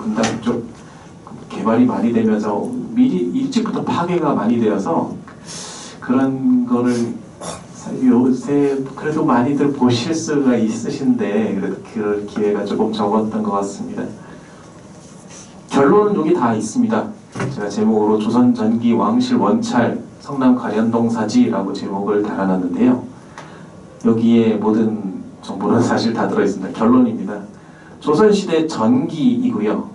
분당 쪽 개발이 많이 되면서 미리 일찍부터 파괴가 많이 되어서 그런 거를 요새 그래도 많이들 보실 수가 있으신데 그래도 그 기회가 조금 적었던 것 같습니다. 결론은 여기 다 있습니다. 제가 제목으로 조선 전기 왕실 원찰 성남 가련동 사지라고 제목을 달아놨는데요. 여기에 모든 정보는 사실 다 들어있습니다. 결론입니다. 조선시대 전기이고요.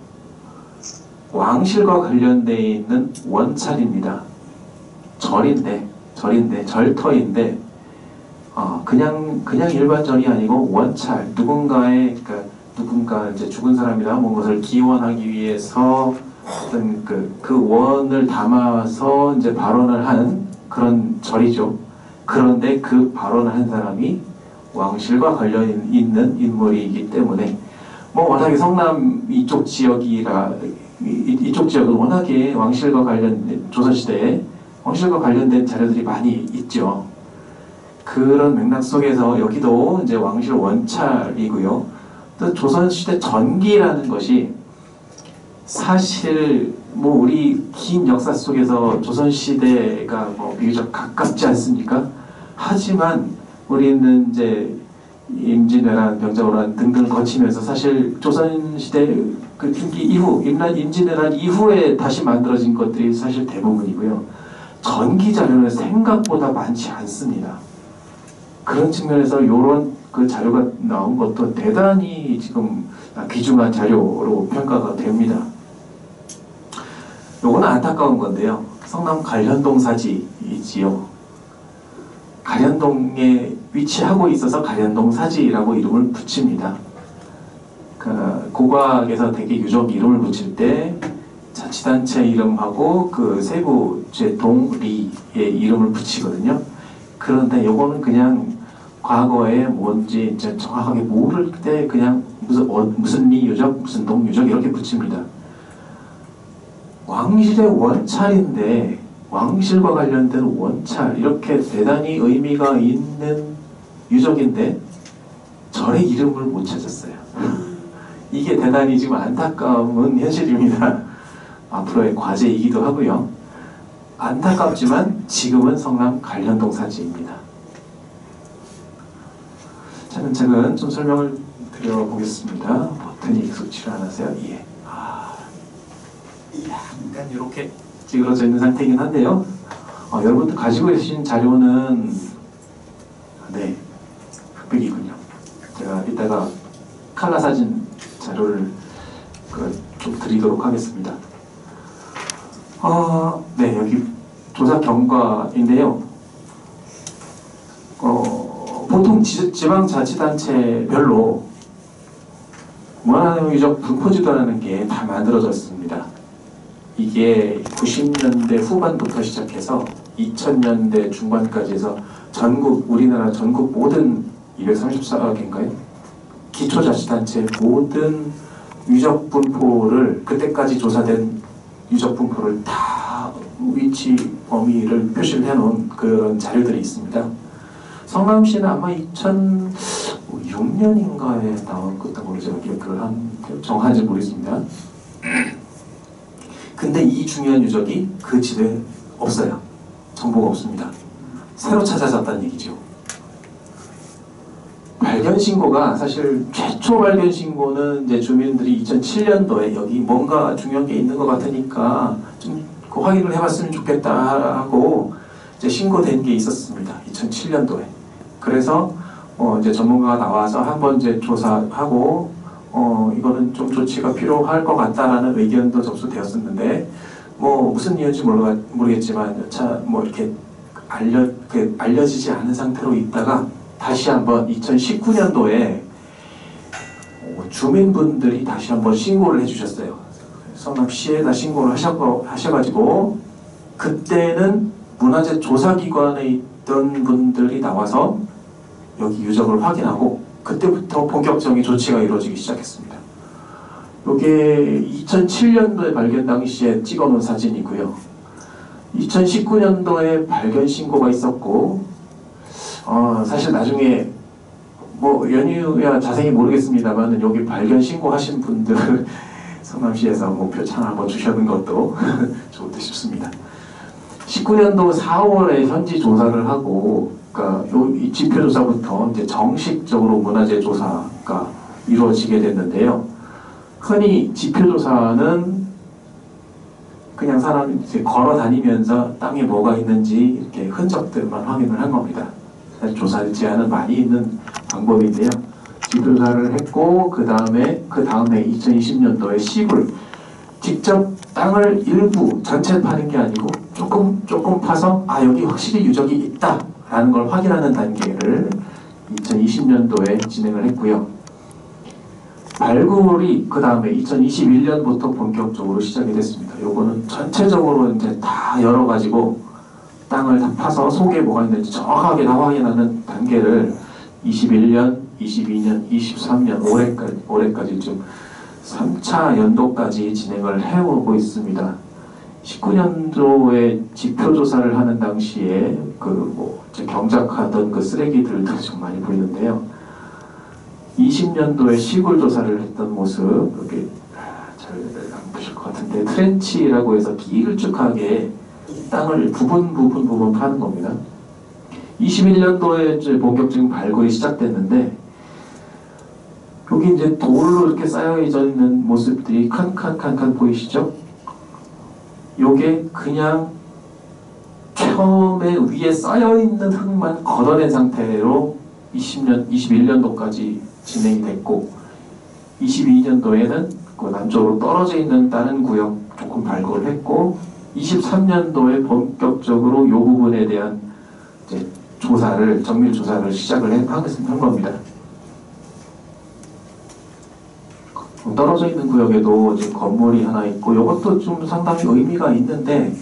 왕실과 관련되어 있는 원찰입니다. 절터인데 그냥 일반 절이 아니고 원찰, 누군가 이제 죽은 사람이나 뭔 것을 기원하기 위해서 어떤 그 원을 담아서 이제 발언을 하는 그런 절이죠. 그런데 그 발언을 한 사람이 왕실과 관련 있는 인물이기 때문에 워낙에 성남 이쪽 지역은 워낙에 왕실과 관련된 조선시대에 왕실과 관련된 자료들이 많이 있죠. 그런 맥락 속에서 여기도 이제 왕실 원찰이고요. 또 조선시대 전기라는 것이 사실 우리 긴 역사 속에서 조선시대가 비교적 가깝지 않습니까? 하지만 우리는 이제 임진왜란, 병자호란 등등을 거치면서 사실 조선시대 그 중기 이후, 임진왜란 이후에 다시 만들어진 것들이 사실 대부분이고요. 전기 자료는 생각보다 많지 않습니다. 그런 측면에서 이런 그 자료가 나온 것도 대단히 지금 귀중한 자료로 평가가 됩니다. 요거는 안타까운 건데요. 성남 가련동 사지이지요. 가련동에 위치하고 있어서 가련동 사지라고 이름을 붙입니다. 고각에서 되게 유적 이름을 붙일 때 자치단체 이름하고 그 세부 동리의 이름을 붙이거든요. 그런데 요거는 그냥 과거에 뭔지 이제 정확하게 모를 때 그냥 무슨 리 유적, 무슨 동 유적 이렇게 붙입니다. 왕실의 원찰인데 왕실과 관련된 원찰 이렇게 대단히 의미가 있는 유적인데 절의 이름을 못 찾았어요. 이게 대단히 지금 안타까운 현실입니다. 앞으로의 과제이기도 하고요. 안타깝지만 지금은 성남 가련동 사지입니다. 차근차근 좀 설명을 드려보겠습니다. 버튼이 계속 칠을 안 하세요? 예. 약간 이렇게 찌그러져 있는 상태이긴 한데요. 여러분들 가지고 계신 자료는 흑백이군요. 제가 이따가 칼라 사진 자료를 좀 드리도록 하겠습니다. 여기 조사 경과인데요. 보통 지방자치단체별로 문화유적 분포지도라는 게 다 만들어졌습니다. 이게 90년대 후반부터 시작해서 2000년대 중반까지 해서 우리나라 전국 모든 234개인가요? 기초자치단체 모든 유적 분포를 그때까지 조사된 유적 분포를 다 위치 범위를 표시를 해놓은 그런 자료들이 있습니다. 성남시는 아마 2006년인가에 나온 것도 모르죠. 기억을 정확한지 모르겠습니다. 근데 이 중요한 유적이 그 지도에 없어요. 정보가 없습니다. 새로 찾아졌다는 얘기죠. 발견 신고가 사실 최초 발견 신고는 이제 주민들이 2007년도에 여기 뭔가 중요한 게 있는 것 같으니까 좀 그 확인을 해봤으면 좋겠다 하고 이제 신고된 게 있었습니다. 2007년도에. 그래서 이제 전문가가 나와서 한번 이제 조사하고 이거는 좀 조치가 필요할 것 같다라는 의견도 접수되었었는데 무슨 이유인지 모르겠지만 이렇게 알려지지 않은 상태로 있다가 다시 한번 2019년도에 주민분들이 다시 한번 신고를 해주셨어요. 성남시에다 신고를 하셔가지고 그때는 문화재 조사기관에 있던 분들이 나와서 여기 유적을 확인하고 그때부터 본격적인 조치가 이루어지기 시작했습니다. 이게 2007년도에 발견 당시에 찍어놓은 사진이고요. 2019년도에 발견 신고가 있었고 사실 나중에 연유야 자세히 모르겠습니다만 여기 발견 신고하신 분들 성남시에서 목표창 한번 주시는 것도 좋을 듯 싶습니다. 19년도 4월에 현지 조사를 하고, 그러니까 이 지표조사부터 이제 정식적으로 문화재 조사가 이루어지게 됐는데요. 흔히 지표조사는 그냥 사람이 이제 걸어 다니면서 땅에 뭐가 있는지 이렇게 흔적들만 확인을 한 겁니다. 사실 조사 제한은 많이 있는 방법인데요. 지표조사를 했고, 그 다음에 2020년도에 시굴, 직접 땅을 일부 전체 파는 게 아니고 조금 파서 여기 확실히 유적이 있다라는 걸 확인하는 단계를 2020년도에 진행을 했고요. 발굴이 그 다음에 2021년부터 본격적으로 시작이 됐습니다. 요거는 전체적으로 이제 다 열어가지고 땅을 다 파서 속에 뭐가 있는지 정확하게 다 확인하는 단계를 21년, 22년, 23년, 올해까지 좀 3차 연도까지 진행을 해오고 있습니다. 19년도에 지표조사를 하는 당시에 경작하던 그 쓰레기들도 좀 많이 보이는데요. 20년도에 시골 조사를 했던 모습, 그게 잘 안 보실 것 같은데, 트렌치라고 해서 길쭉하게 땅을 부분 파는 겁니다. 21년도에 이제 본격적인 발굴이 시작됐는데, 여기 이제 돌로 이렇게 쌓여져 있는 모습들이 칸칸칸칸 보이시죠? 요게 그냥 처음에 위에 쌓여있는 흙만 걷어낸 상태로 21년도까지 진행이 됐고, 22년도에는 그 남쪽으로 떨어져 있는 다른 구역 조금 발굴을 했고, 23년도에 본격적으로 이 부분에 대한 이제 정밀 조사를 시작을 한 겁니다. 떨어져 있는 구역에도 지금 건물이 하나 있고, 이것도 좀 상당히 의미가 있는데,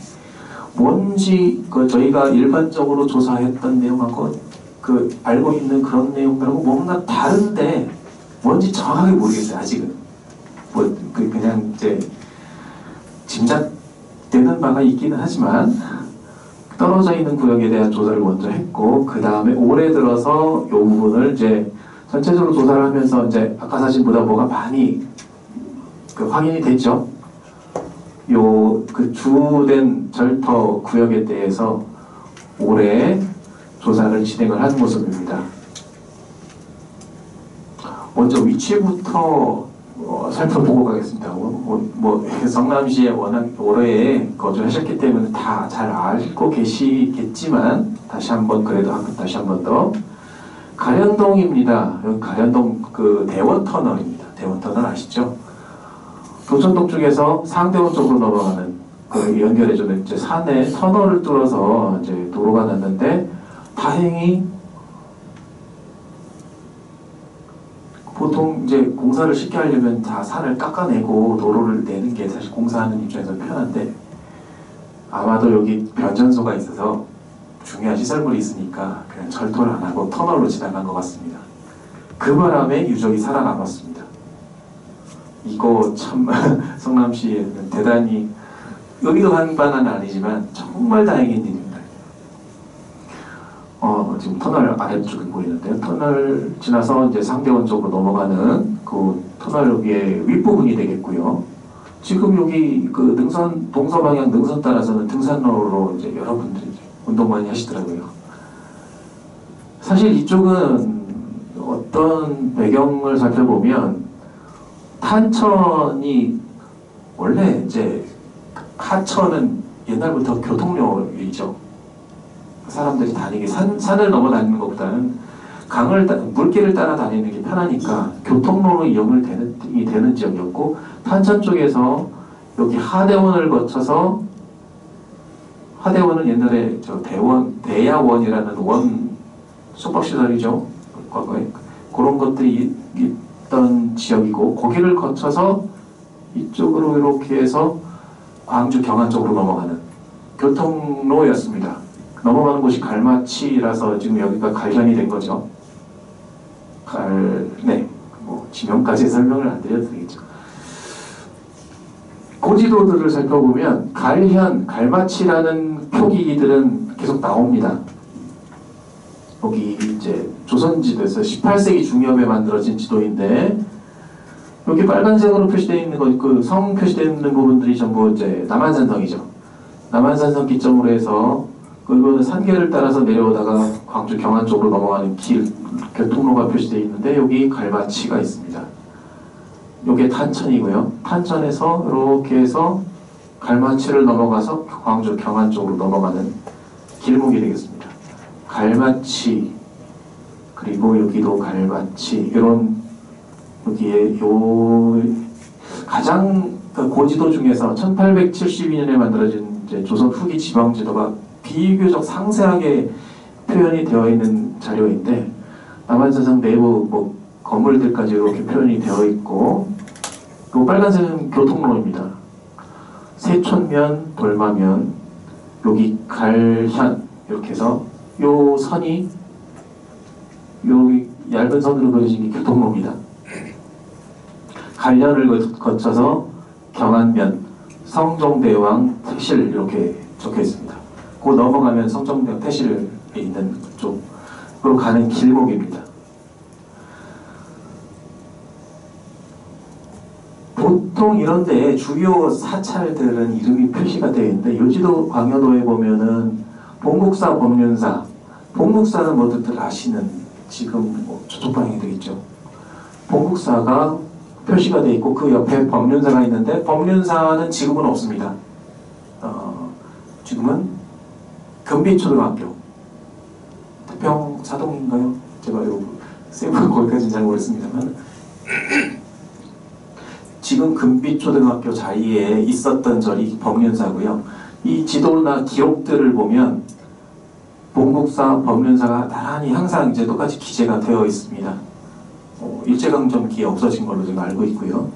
뭔지 저희가 일반적으로 조사했던 내용하고 알고 있는 그런 내용들하고 뭔가 다른데 뭔지 정확하게 모르겠어요. 아직은 그냥 이제 짐작되는 바가 있기는 하지만, 떨어져 있는 구역에 대한 조사를 먼저 했고, 그 다음에 올해 들어서 이 부분을 이제 전체적으로 조사를 하면서 이제 아까 사진보다 뭐가 많이 확인이 됐죠. 주된 절터 구역에 대해서 올해 조사를 진행을 한 모습입니다. 먼저 위치부터 살펴보고 가겠습니다. 성남시에 워낙 오래 거주하셨기 때문에 다 잘 알고 계시겠지만 다시 한번 더 가련동입니다. 여기 가련동 대원터널입니다. 대원터널 아시죠? 도천동 쪽에서 상대원 쪽으로 넘어가는 연결해주는 이제 산에 터널을 뚫어서 이제 도로가 났는데, 다행히 보통 이제 공사를 쉽게 하려면 다 산을 깎아내고 도로를 내는 게 사실 공사하는 입장에서 편한데, 아마도 여기 변전소가 있어서 중요한 시설물이 있으니까 그냥 철도를 안 하고 터널로 지나간 것 같습니다. 그 바람에 유적이 살아남았습니다. 이거 참 성남시에는 대단히 의도한 바는 아니지만 정말 다행인 일입니다. 지금 터널 아래쪽에 보이는데요. 터널 지나서 이제 상대원 쪽으로 넘어가는 그 터널 위에 윗부분이 되겠고요. 지금 여기 동서방향 능선 따라서는 등산로로 이제 여러분들이 운동 많이 하시더라고요. 사실 이쪽은 어떤 배경을 살펴보면, 탄천이 원래 이제 하천은 옛날부터 교통료이죠. 사람들이 다니기 산을 넘어 다니는 것보다는 물길을 따라 다니는 게 편하니까 교통로로 이용이 되는 지역이었고, 탄천 쪽에서 여기 하대원을 거쳐서, 하대원은 옛날에 대야원이라는 원 숙박시설이죠. 과거에 그런 것들이 있던 지역이고, 거기를 거쳐서 이쪽으로 이렇게 해서 광주 경안 쪽으로 넘어가는 교통로였습니다. 넘어가는 곳이 갈마치라서 지금 여기가 갈현이 된 거죠. 지명까지 설명을 안 드려도 되겠죠. 고지도들을 살펴보면 갈현, 갈마치라는 표기들은 계속 나옵니다. 여기 이제 조선지도에서 18세기 중엽에 만들어진 지도인데, 여기 빨간색으로 표시되어 있는 것, 그 성 표시되어 있는 부분들이 전부 이제 남한산성이죠. 남한산성 기점으로 해서 그거는 산계를 따라서 내려오다가 광주 경안 쪽으로 넘어가는 길, 교통로가 표시되어 있는데 여기 갈바치가 있습니다. 요게 탄천이고요. 탄천에서 이렇게 해서 갈바치를 넘어가서 광주 경안 쪽으로 넘어가는 길목이 되겠습니다. 갈바치, 그리고 여기도 갈바치, 이런 여기에 요 가장 고지도 중에서 1872년에 만들어진 이제 조선 후기 지방지도가 비교적 상세하게 표현이 되어 있는 자료인데 남한산성 내부 뭐 건물들까지 이렇게 표현이 되어 있고, 요 빨간색은 교통로입니다. 세촌면, 돌마면, 여기 갈현 이렇게 해서 요 선이 여기 얇은 선으로 그려진 게 교통로입니다. 갈련을 거쳐서 경안면, 성종대왕 태실 이렇게 적혀 있습니다. 그 넘어가면 성종대왕 태실에 있는 쪽으로 가는 길목입니다. 보통 이런데 주요 사찰들은 이름이 표시가 되어 있는데 요지도 광여도에 보면은 봉국사, 법륜사, 봉국사는 모두들 아시는 지금 뭐 저쪽 방향이 되겠죠. 봉국사가 표시가 되어 있고 그 옆에 법륜사가 있는데 법륜사는 지금은 없습니다. 지금은 금빛초등학교 태평사동인가요? 제가 요 세부 거기까지는 잘 모르겠습니다만 지금 금빛초등학교 자리에 있었던 절이 법륜사고요. 이 지도나 기록들을 보면 봉국사, 법륜사가 나란히 항상 이제 똑같이 기재가 되어 있습니다. 일제강점기에 없어진 걸로 제가 알고 있고요.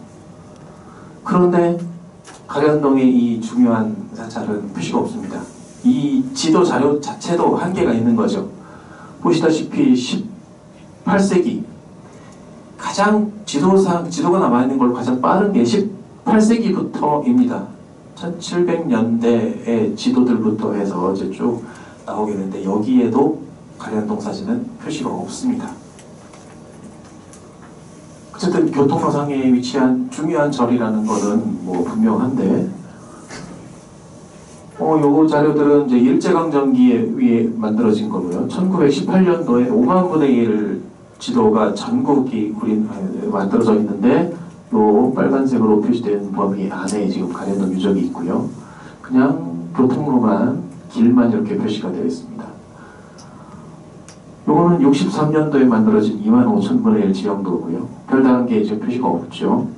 그런데 가련동의 이 중요한 사찰은 표시가 없습니다. 이 지도 자료 자체도 한계가 있는 거죠. 보시다시피 18세기 가장 지도가 남아있는 걸로 가장 빠른 게 18세기부터입니다. 1700년대의 지도들부터 해서 이제 쭉 나오게 되는데 여기에도 가련동 사진은 표시가 없습니다. 어쨌든 교통로상에 위치한 중요한 절이라는 거는 뭐 분명한데 요 자료들은 이제 일제강점기에 위에 만들어진 거고요. 1918년도에 5만 분의 1 지도가 전국이 만들어져 있는데 요 빨간색으로 표시된 범위 안에 지금 가련동 유적이 있고요. 그냥 교통로만 길만 이렇게 표시가 되어 있습니다. 요거는 63년도에 만들어진 25,000분의 1 지형도고요. 별다른 게 이제 표시가 없죠.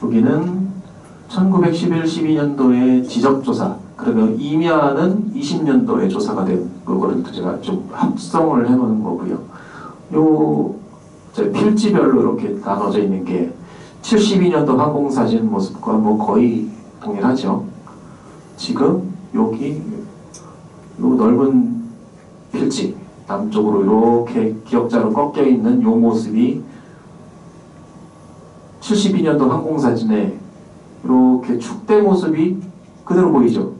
여기는 1911-12년도에 지적조사, 그러면 임야는 20년도에 조사가 된 그거를 제가 좀 합성을 해놓은 거고요. 요 필지별로 이렇게 나눠져 있는 게 72년도 항공사진 모습과 뭐 거의 동일하죠. 지금 여기 요 넓은 필지 남쪽으로 이렇게 기역자로 꺾여 있는 요 모습이 72년도 항공사진에 이렇게 축대 모습이 그대로 보이죠.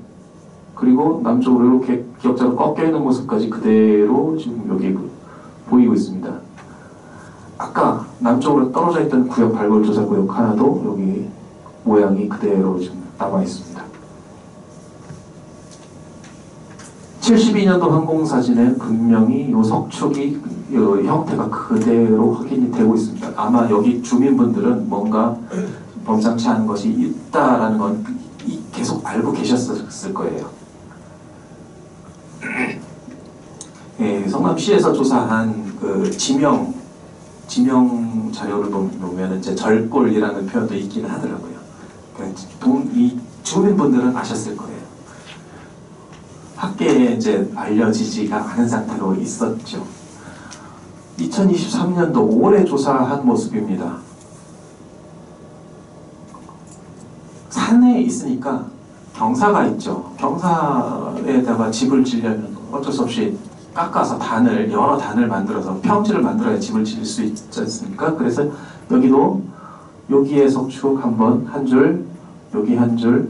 그리고 남쪽으로 이렇게 기역자로 꺾여 있는 모습까지 그대로 지금 여기 보이고 있습니다. 아까 남쪽으로 떨어져 있던 구역, 발굴조사 구역 하나도 여기 모양이 그대로 지금 남아 있습니다. 72년도 항공사진에 분명히 이 석축이 형태가 그대로 확인이 되고 있습니다. 아마 여기 주민분들은 뭔가 범상치 않은 것이 있다라는 건 계속 알고 계셨을 거예요. 예, 성남시에서 조사한 그 지명 자료를 보면 이제 절골이라는 표현도 있기는 하더라고요. 이 주민분들은 아셨을 거예요. 학계에 이제 알려지지가 않은 상태로 있었죠. 2023년도 올해 조사한 모습입니다. 산에 있으니까 경사가 있죠. 경사에다가 집을 지려면 어쩔 수 없이 깎아서 여러 단을 만들어서 평지를 만들어야 집을 지을 수 있지 않습니까? 그래서 여기에 석축 한 줄, 여기 한 줄,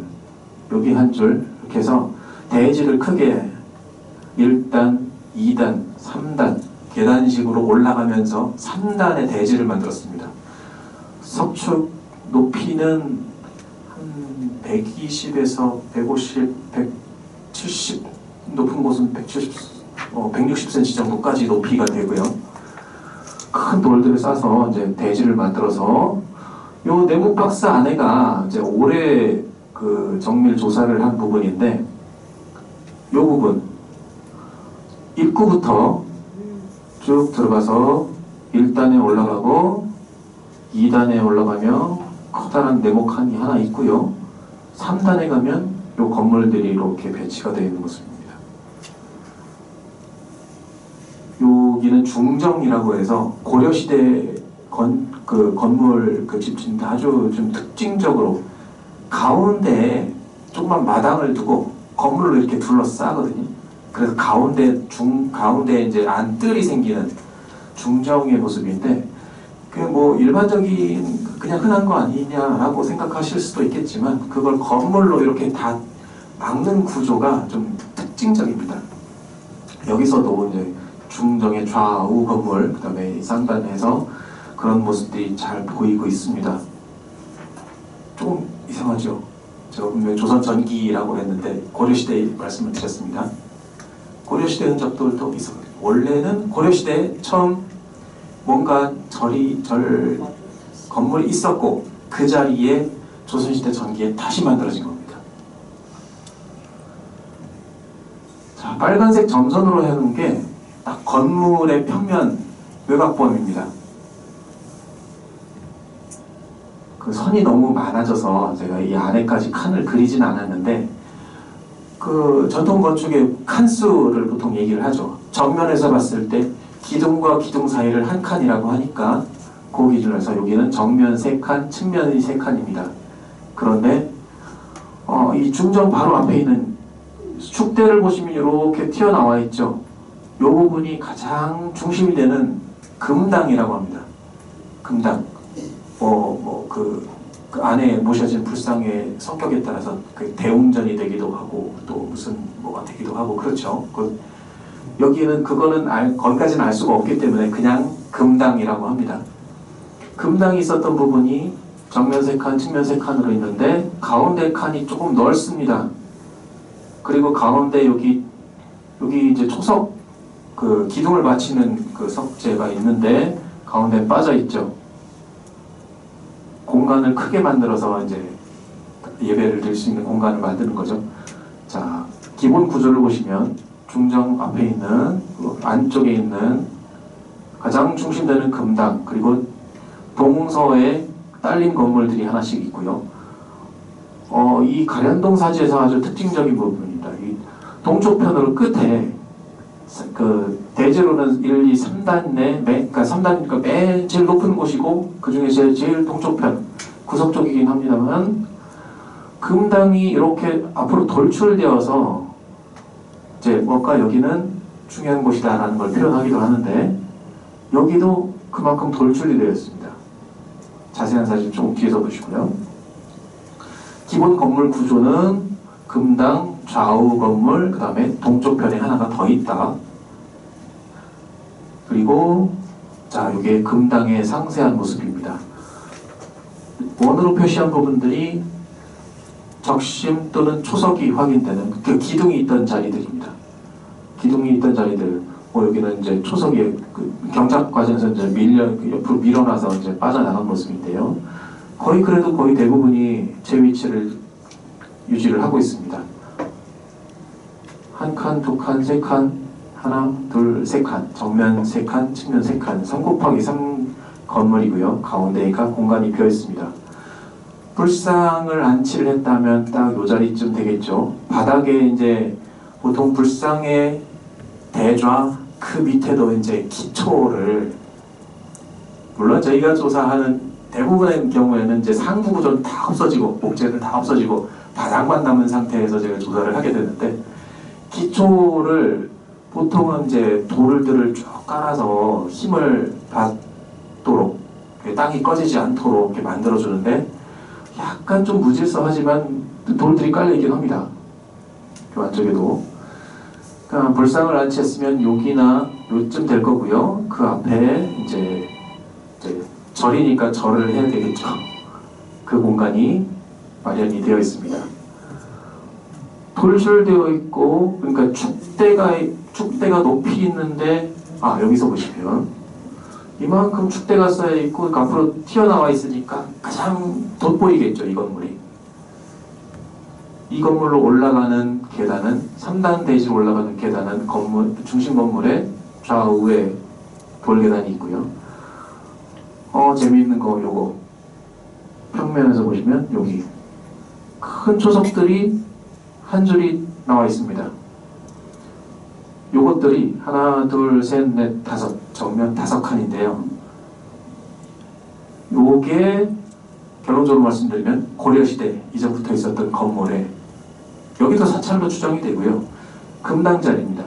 여기 한 줄 이렇게 해서 대지를 크게 1단, 2단, 3단 계단식으로 올라가면서 3단의 대지를 만들었습니다. 석축 높이는 한 120에서 150, 170 높은 곳은 160cm 정도까지 높이가 되고요. 큰 돌들을 싸서 이제 대지를 만들어서 요 네모 박스 안에가 이제 올해 그 정밀 조사를 한 부분인데, 요 부분 입구부터 쭉 들어가서 1단에 올라가고 2단에 올라가며 커다란 네모칸이 하나 있고요. 3단에 가면 요 건물들이 이렇게 배치가 되어 있는 모습입니다. 여기는 중정이라고 해서 고려시대 건물 그 집인데 아주 좀 특징적으로 가운데에 조그만 마당을 두고 건물로 이렇게 둘러싸거든요. 그래서 가운데 이제 안뜰이 생기는 중정의 모습인데, 그 뭐 일반적인 그냥 흔한 거 아니냐라고 생각하실 수도 있겠지만, 그걸 건물로 이렇게 다 막는 구조가 좀 특징적입니다. 여기서도 이제 중정의 좌우 건물, 그 다음에 상단에서 그런 모습들이 잘 보이고 있습니다. 조금 이상하죠? 제가 분명히 조선 전기라고 했는데 고려시대 말씀을 드렸습니다. 고려시대 흔적들도 있었거든요. 원래는 고려시대에 처음 뭔가 건물이 있었고 그 자리에 조선시대 전기에 다시 만들어진 겁니다. 자, 빨간색 점선으로 해놓은 게 딱 건물의 평면 외곽범입니다. 그 선이 너무 많아져서 제가 이 안에까지 칸을 그리진 않았는데, 그 전통 건축의 칸수를 보통 얘기를 하죠. 정면에서 봤을 때 기둥과 기둥 사이를 한 칸이라고 하니까 그 기준으로 해서 여기는 정면 3칸, 측면이 3칸입니다. 그런데 이 중정 바로 앞에 있는 축대를 보시면 이렇게 튀어나와 있죠. 이 부분이 가장 중심이 되는 금당이라고 합니다. 금당. 그 안에 모셔진 불상의 성격에 따라서 그 대웅전이 되기도 하고 또 무슨 뭐가 되기도 하고 그렇죠. 여기는 그거는 거기까지는 알 수가 없기 때문에 그냥 금당이라고 합니다. 금당이 있었던 부분이 정면 3칸, 측면 3칸으로 있는데 가운데 칸이 조금 넓습니다. 그리고 가운데 여기 이제 초석 그 기둥을 받치는 그 석재가 있는데 가운데 빠져 있죠. 공간을 크게 만들어서 이제 예배를 드릴 수 있는 공간을 만드는 거죠. 자, 기본 구조를 보시면 중정 앞에 있는 안쪽에 있는 가장 중심되는 금당, 그리고 동서에 딸린 건물들이 하나씩 있고요. 이 가련동 사지에서 아주 특징적인 부분입니다. 이 동쪽편으로 끝에 그 대지로는 1, 2, 3단 내, 그러니까 3단이니까 맨 제일 높은 곳이고 그 중에 제일 동쪽편 구석 쪽이긴 합니다만, 금당이 이렇게 앞으로 돌출되어서 이제 뭔가 여기는 중요한 곳이다라는 걸 표현하기도 하는데, 여기도 그만큼 돌출이 되어 있습니다. 자세한 사진 조금 뒤에서 보시고요. 기본 건물 구조는 금당, 좌우 건물, 그 다음에 동쪽편에 하나가 더 있다. 그리고 자, 이게 금당의 상세한 모습입니다. 원으로 표시한 부분들이 적심 또는 초석이 확인되는 그 기둥이 있던 자리들입니다. 기둥이 있던 자리들, 여기는 이제 초석이 그 경작 과정에서 이제 옆으로 밀어놔서 이제 빠져나간 모습인데요. 그래도 거의 대부분이 제 위치를 유지를 하고 있습니다. 한 칸, 두 칸, 세 칸, 하나, 둘, 세 칸, 정면 세 칸, 측면 세 칸, 3 곱하기 3 건물이고요. 가운데가 공간이 비어 있습니다. 불상을 안치를 했다면 딱 요 자리쯤 되겠죠. 바닥에 이제 보통 불상의 대좌 그 밑에도 이제 기초를, 물론 저희가 조사하는 대부분의 경우에는 이제 상부 구조는 다 없어지고 목재는 다 없어지고 바닥만 남은 상태에서 제가 조사를 하게 되는데, 기초를 보통은 이제 돌들을 쭉 깔아서 힘을 받도록 땅이 꺼지지 않도록 이렇게 만들어주는데, 약간 좀 무질서하지만 돌들이 깔려있긴 합니다. 그 안쪽에도. 그러니까 불상을 안치했으면 여기나 요쯤 될 거고요. 그 앞에 이제 절이니까 절을 해야 되겠죠. 그 공간이 마련이 되어 있습니다. 돌출되어 있고, 그러니까 축대가 높이 있는데, 여기서 보시면 이만큼 축대가 쌓여 있고 앞으로 튀어나와 있으니까 가장 돋보이겠죠, 이 건물이. 이 건물로 올라가는 계단은 3단 대지로 올라가는 계단은 중심 건물의 좌우에 돌계단이 있고요. 재미있는 거 요거 평면에서 보시면 여기 큰 초석들이 한 줄이 나와 있습니다. 요것들이 하나, 둘, 셋, 넷, 다섯, 정면 5칸인데요. 요게 결론적으로 말씀드리면 고려시대 이전부터 있었던 건물에 여기도 사찰로 추정이 되고요. 금당자리입니다.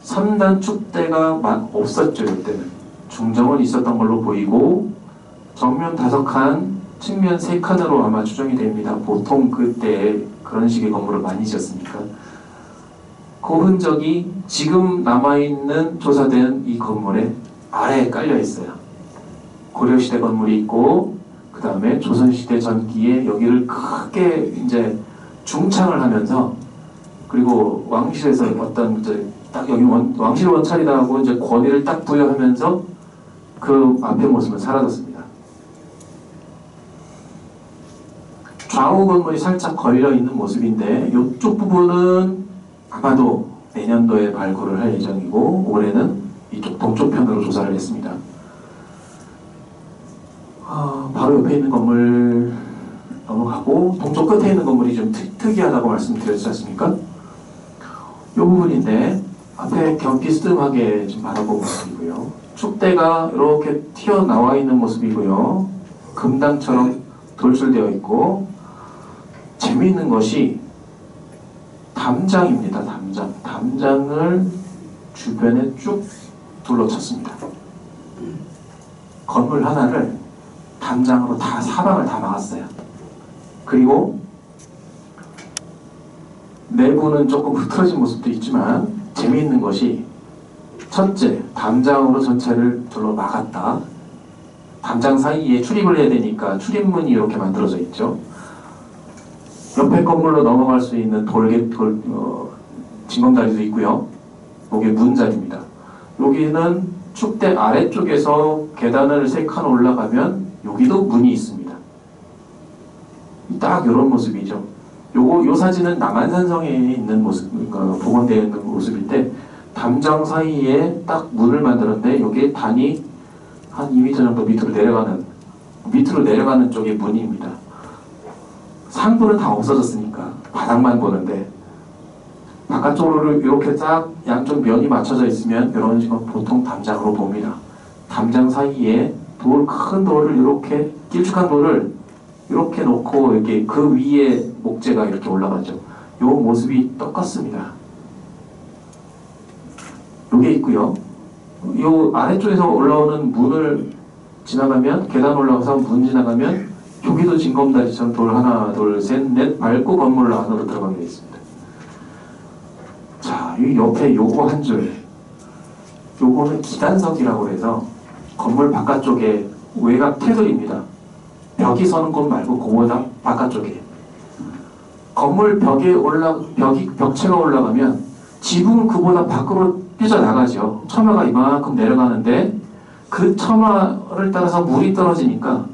3단 축대가 없었죠. 이때는 중정은 있었던 걸로 보이고 정면 5칸, 측면 3칸으로 아마 추정이 됩니다. 보통 그때 그런 식의 건물을 많이 지었으니까. 그 흔적이 지금 남아있는 조사된 이 건물에 아래에 깔려 있어요. 고려시대 건물이 있고 그 다음에 조선시대 전기에 여기를 크게 이제 중창을 하면서, 그리고 왕실에서 어떤 이제 딱 여기 왕실 원찰이다 하고 이제 권위를 딱 부여하면서 그 앞의 모습은 사라졌습니다. 좌우 건물이 살짝 걸려 있는 모습인데 이쪽 부분은 아마도 내년도에 발굴을 할 예정이고 올해는 이쪽 동쪽 편으로 조사를 했습니다. 바로 옆에 있는 건물 넘어가고 동쪽 끝에 있는 건물이 좀 특이하다고 말씀드렸지 않습니까? 이 부분인데 앞에 비스듬하게 좀 바라본 모습이고요. 축대가 이렇게 튀어나와 있는 모습이고요. 금당처럼 돌출되어 있고 재미있는 것이 담장입니다. 담장을 주변에 쭉 둘러쳤습니다. 건물 하나를 담장으로 다 사방을 다 막았어요. 그리고 내부는 조금 흐트러진 모습도 있지만 재미있는 것이 첫째, 담장으로 전체를 둘러 막았다. 담장 사이에 출입을 해야 되니까 출입문이 이렇게 만들어져 있죠. 옆에 건물로 넘어갈 수 있는 진검다리도 있고요. 여기 문자리입니다. 여기는 축대 아래쪽에서 계단을 3칸 올라가면 여기도 문이 있습니다. 딱 이런 모습이죠. 요 사진은 남한산성에 있는 모습, 복원되어 있는 모습인데 담장 사이에 딱 문을 만들었는데 여기에 단이 한 2m 정도 밑으로 내려가는 쪽에 문입니다. 상부는 다 없어졌으니까 바닥만 보는데 바깥쪽으로 이렇게 딱 양쪽 면이 맞춰져 있으면 이런 식으로 보통 담장으로 봅니다. 담장 사이에 큰 돌을 이렇게 길쭉한 돌을 이렇게 놓고 이렇게 그 위에 목재가 이렇게 올라가죠. 이 모습이 똑같습니다. 이게 있고요. 이 아래쪽에서 올라오는 문을 지나가면 계단 올라가서 문 지나가면 여기도 진검다리처럼 돌 하나, 둘, 셋, 넷 밟고 건물 안으로 들어가게 되어 있습니다. 자, 이 옆에 요거 한 줄, 요거는 기단석이라고 해서 건물 바깥쪽에 외곽 테두리입니다. 벽이 서는 곳 말고 그거보다 바깥쪽에 건물 벽체가 올라가면 지붕은 그보다 밖으로 삐져나가죠. 처마가 이만큼 내려가는데 그 처마를 따라서 물이 떨어지니까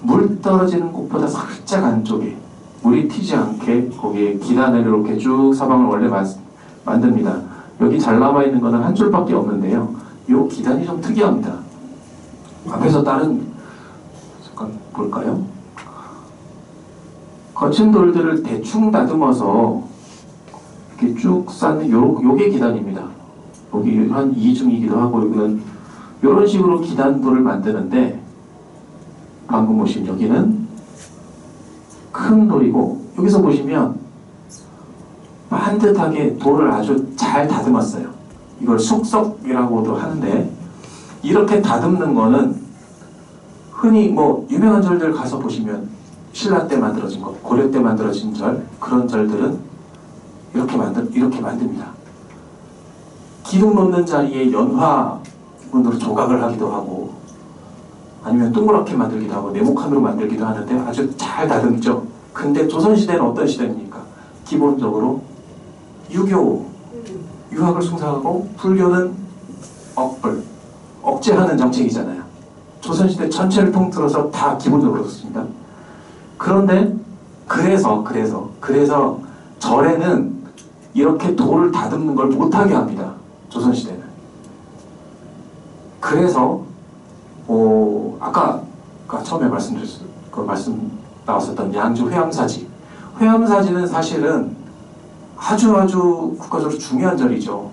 물 떨어지는 곳보다 살짝 안쪽에 물이 튀지 않게 거기에 기단을 이렇게 쭉 사방을 원래 만듭니다. 여기 잘 남아있는 거는 한 줄밖에 없는데요. 이 기단이 좀 특이합니다. 앞에서 다른 잠깐 볼까요? 거친 돌들을 대충 다듬어서 이렇게 쭉 쌓는 요게 기단입니다. 여기 한 2중이기도 하고 여기는 이런 식으로 기단돌을 만드는데 방금 보신 여기는 큰 돌이고 여기서 보시면 반듯하게 돌을 아주 잘 다듬었어요. 이걸 숙석이라고도 하는데 이렇게 다듬는 거는 흔히 유명한 절들 가서 보시면 신라 때 만들어진 거, 고려 때 만들어진 절, 그런 절들은 이렇게 만듭니다. 기둥 놓는 자리에 연화 문으로 조각을 하기도 하고 아니면 동그랗게 만들기도 하고 네모칸으로 만들기도 하는데 아주 잘 다듬죠. 근데 조선시대는 어떤 시대입니까? 기본적으로 유교, 유학을 숭상하고 불교는 억제하는 정책이잖아요. 조선시대 전체를 통틀어서 다 기본적으로 그렇습니다. 그런데 그래서 절에는 이렇게 돌을 다듬는 걸 못하게 합니다. 조선시대는. 그래서 아까 처음에 말씀 나왔었던 양주 회암사지. 회암사지는 사실은 아주 국가적으로 중요한 절이죠.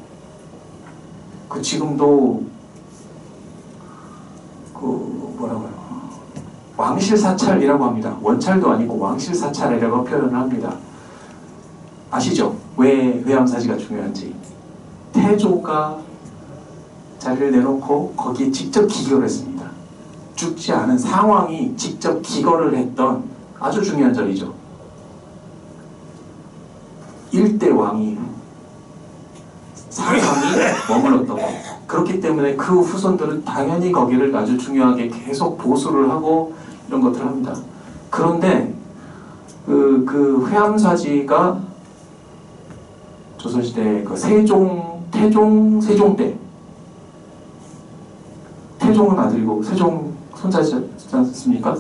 지금도 왕실사찰이라고 합니다. 원찰도 아니고 왕실사찰이라고 표현을 합니다. 아시죠? 왜 회암사지가 중요한지. 태조가 자리를 내놓고 거기에 직접 기거를 했습니다. 죽지 않은 상왕이 직접 기거를 했던 아주 중요한 절이죠. 일대 왕이 상왕이 머물렀던 것. 그렇기 때문에 그 후손들은 당연히 거기를 아주 중요하게 계속 보수를 하고 이런 것들을 합니다. 그런데 그 회암사지가 조선시대 세종 때, 태종은 아들이고 세종 손자지 않습니까?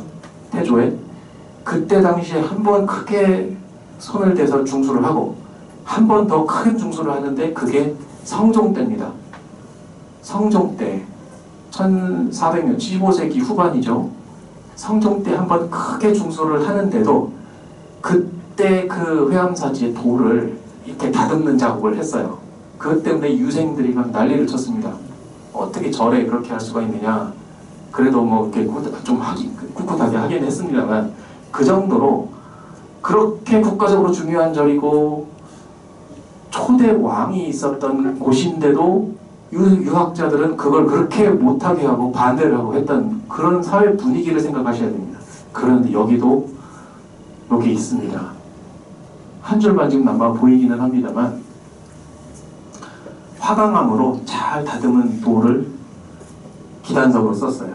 태조에. 그때 당시에 한 번 크게 손을 대서 중수를 하고 한 번 더 큰 중수를 하는데 그게 성종 때입니다. 성종 때 1400년 15세기 후반이죠. 성종 때 한 번 크게 중수를 하는데도 그때 그 회암사지의 돌을 이렇게 다듬는 작업을 했어요. 그것 때문에 유생들이 막 난리를 쳤습니다. 어떻게 절에 그렇게 할 수가 있느냐. 그래도 뭐 이렇게 좀 꿋꿋하게 하긴 했습니다만 그 정도로 그렇게 국가적으로 중요한 절이고 초대 왕이 있었던 곳인데도 유학자들은 그걸 그렇게 못하게 하고 반대를 하고 했던 그런 사회 분위기를 생각하셔야 됩니다. 그런데 여기도 여기 있습니다. 한 줄만 지금 남아 보이기는 합니다만 화강암으로 잘 다듬은 돌을 기단석으로 썼어요.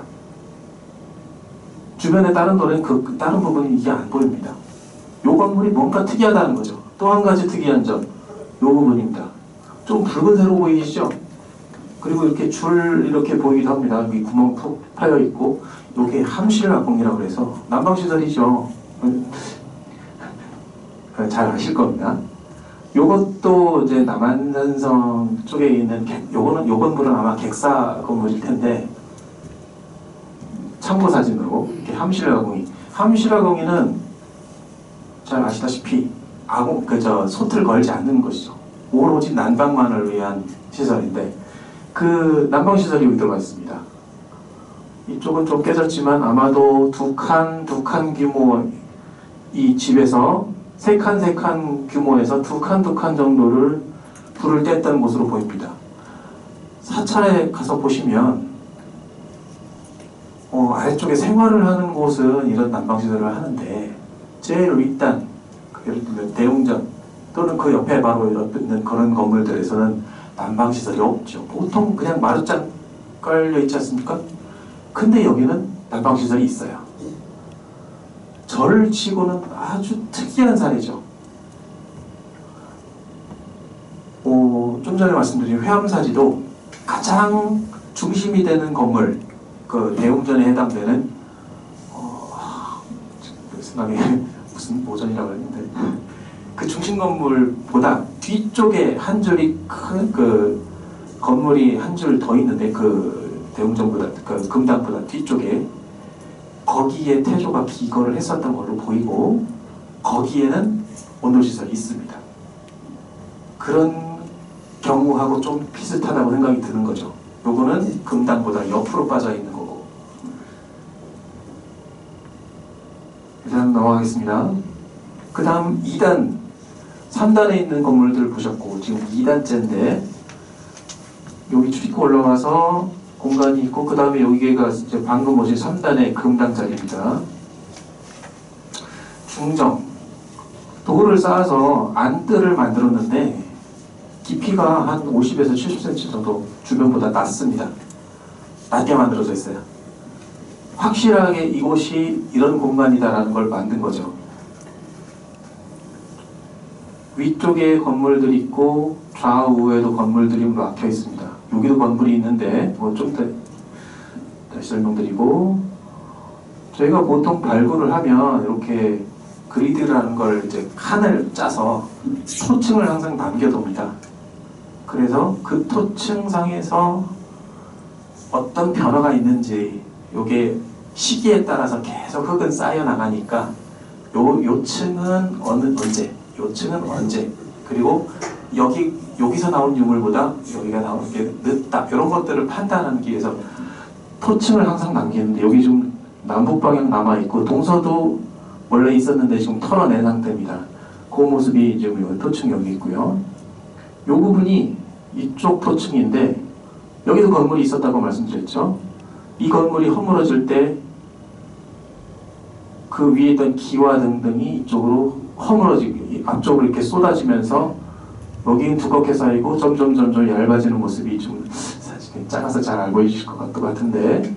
주변에 다른 돌은 다른 부분이 이게 안 보입니다. 요 건물이 뭔가 특이하다는 거죠. 또 한 가지 특이한 점, 요 부분입니다. 좀 붉은색으로 보이시죠? 그리고 이렇게 줄 이렇게 보이기도 합니다. 여기 구멍 푹 파여 있고, 요게 함실화공이라고 해서 난방시설이죠. 잘 아실 겁니다. 요것도 이제 남한산성 쪽에 있는 요 건물은 아마 객사 건물일 텐데 참고 사진으로 이렇게 함실화공이는 잘 아시다시피 솥을 걸지 않는 것이죠. 오로지 난방만을 위한 시설인데 그 난방시설이 여기 들어가 있습니다. 이쪽은 좀 깨졌지만 아마도 두 칸 규모 이 집에서 세 칸 규모에서 두 칸 정도를 불을 뗐던 것으로 보입니다. 사찰에 가서 보시면 아래쪽에 생활을 하는 곳은 이런 난방시설을 하는데 제일 윗단, 예를 들면 대웅전 또는 그 옆에 바로 있는 그런 건물들에서는 난방시설이 없죠. 보통 그냥 마루짱 깔려 있지 않습니까? 근데 여기는 난방시설이 있어요. 절을 치고는 아주 특이한 사례죠. 좀 전에 말씀드린 회암사지도 가장 중심이 되는 건물, 그 대웅전에 해당되는 생각에 무슨 모전이라고 했는데 그 중심 건물보다 뒤쪽에 한 줄이 큰 그 건물이 한 줄 더 있는데 그 대웅전보다 그 금당보다 뒤쪽에 거기에 태조가 기거를 했었던 걸로 보이고 거기에는 온돌시설이 있습니다. 그런 경우하고 좀 비슷하다고 생각이 드는 거죠. 요거는 금당보다 옆으로 빠져 있는 거고. 일단 넘어가겠습니다. 그 다음 2단, 3단에 있는 건물들 보셨고 지금 2단째인데 여기 출입구 올라가서 공간이 있고 그 다음에 여기가 이제 방금 보신 3단의 금당 자리입니다. 중정, 돌을 쌓아서 안뜰을 만들었는데 깊이가 한 50에서 70cm 정도 주변보다 낮습니다. 낮게 만들어져 있어요. 확실하게 이곳이 이런 공간이다라는 걸 만든 거죠. 위쪽에 건물들이 있고 좌우에도 건물들이 막혀 있습니다. 여기도 건물이 있는데 좀 더 다시 설명드리고, 저희가 보통 발굴을 하면 이렇게 그리드라는 걸 이제 칸을 짜서 토층을 항상 남겨둡니다. 그래서 그 토층상에서 어떤 변화가 있는지, 요게 시기에 따라서 계속 흙은 쌓여 나가니까 요 층은 언제, 요 층은 언제, 그리고 여기서 나온 유물보다 여기가 나오는 게 늦다, 이런 것들을 판단하기 위해서 토층을 항상 남기는데, 여기 좀 남북 방향 남아있고 동서도 원래 있었는데 지금 털어낸 상태입니다. 그 모습이 지금 토층 여기 있고요. 이 부분이 이쪽 토층인데, 여기도 건물이 있었다고 말씀드렸죠. 이 건물이 허물어질 때 그 위에 있던 기와 등등이 이쪽으로 허물어지고 앞쪽으로 이렇게 쏟아지면서 여기는 두껍게 쌓이고 점점 얇아지는 모습이 좀 사실 작아서 잘 안 보이실 것 같은데,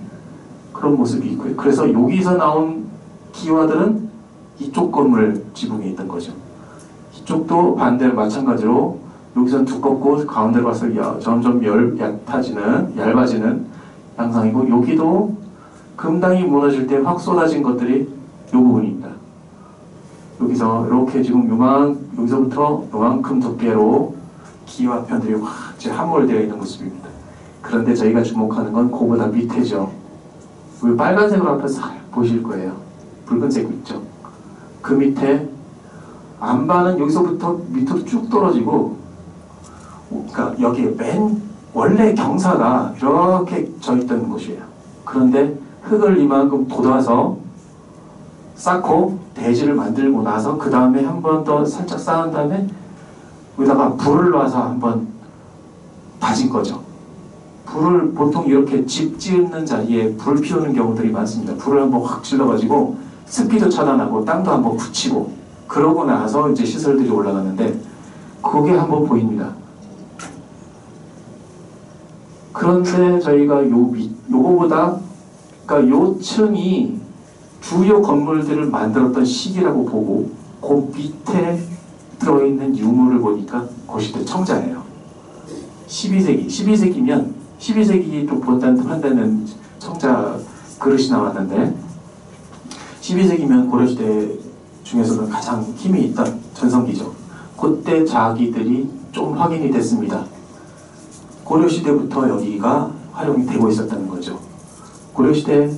그런 모습이 있고요. 그래서 여기서 나온 기와들은 이쪽 건물 지붕에 있던 거죠. 이쪽도 반대로 마찬가지로 여기선 두껍고 가운데로 가서 점점 얇아지는 양상이고, 여기도 금당이 무너질 때 확 쏟아진 것들이 이 부분입니다. 여기서 이렇게 지금 여기서부터 요만큼 두께로 기와 편들이 확 함몰되어 있는 모습입니다. 그런데 저희가 주목하는 건 그보다 밑에죠. 여기 빨간색으로 앞에 살 보실 거예요. 붉은색 있죠. 그 밑에 안반은 여기서부터 밑으로 쭉 떨어지고, 그러니까 여기 원래 경사가 이렇게 져 있던 곳이에요. 그런데 흙을 이만큼 돋아서 쌓고 대지를 만들고 나서 그 다음에 한 번 더 살짝 쌓은 다음에 여기다가 불을 놔서 한번 다진 거죠. 불을 보통 이렇게 집 짓는 자리에 불 피우는 경우들이 많습니다. 불을 한번 확 질러가지고 습기도 차단하고 땅도 한번 붙이고, 그러고 나서 이제 시설들이 올라가는데 그게 한번 보입니다. 그런데 저희가 요거보다, 그러니까 요 층이 주요 건물들을 만들었던 시기라고 보고, 그 밑에 들어있는 유물을 보니까 그것이 청자예요. 12세기면 12세기 쪽 판단은 청자 그릇이 나왔는데, 12세기면 고려시대 중에서는 가장 힘이 있던 전성기죠. 그때 자기들이 좀 확인이 됐습니다. 고려시대부터 여기가 활용이 되고 있었다는 거죠. 고려시대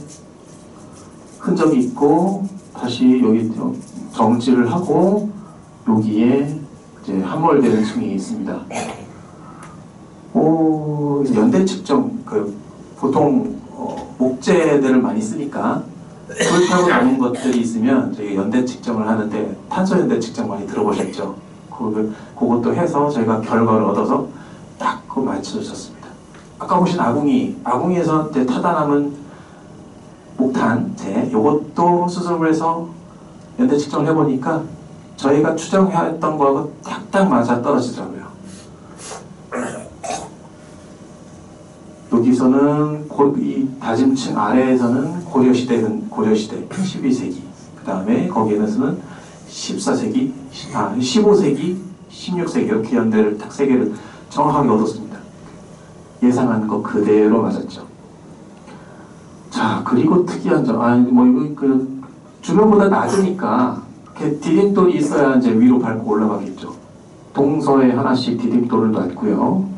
흔적이 있고 다시 여기 정지를 하고 여기에 이제 함몰되는 층이 있습니다. 연대 측정, 보통 목재들을 많이 쓰니까 불타고 남은 것들이 있으면 저희가 연대 측정을 하는데, 탄소 연대 측정 많이 들어보셨죠? 그것도 해서 저희가 결과를 얻어서 딱 그거 맞춰줬습니다. 아까 보신 아궁이에서 타다 남은 목탄재, 이것도 수습을 해서 연대 측정을 해보니까 저희가 추정했던 거하고 딱딱 맞아 떨어지더라고요. 여기서는 이 다짐층 아래에서는 고려시대 12세기, 그 다음에 거기에서는 14세기, 15세기, 16세기 이렇게 연대를 딱 세 개를 정확하게 얻었습니다. 예상한 거 그대로 맞았죠. 자, 그리고 특이한 점, 주변보다 낮으니까 이렇게 디딤돌이 있어야 이제 위로 밟고 올라가겠죠. 동서에 하나씩 디딤돌을 놨고요.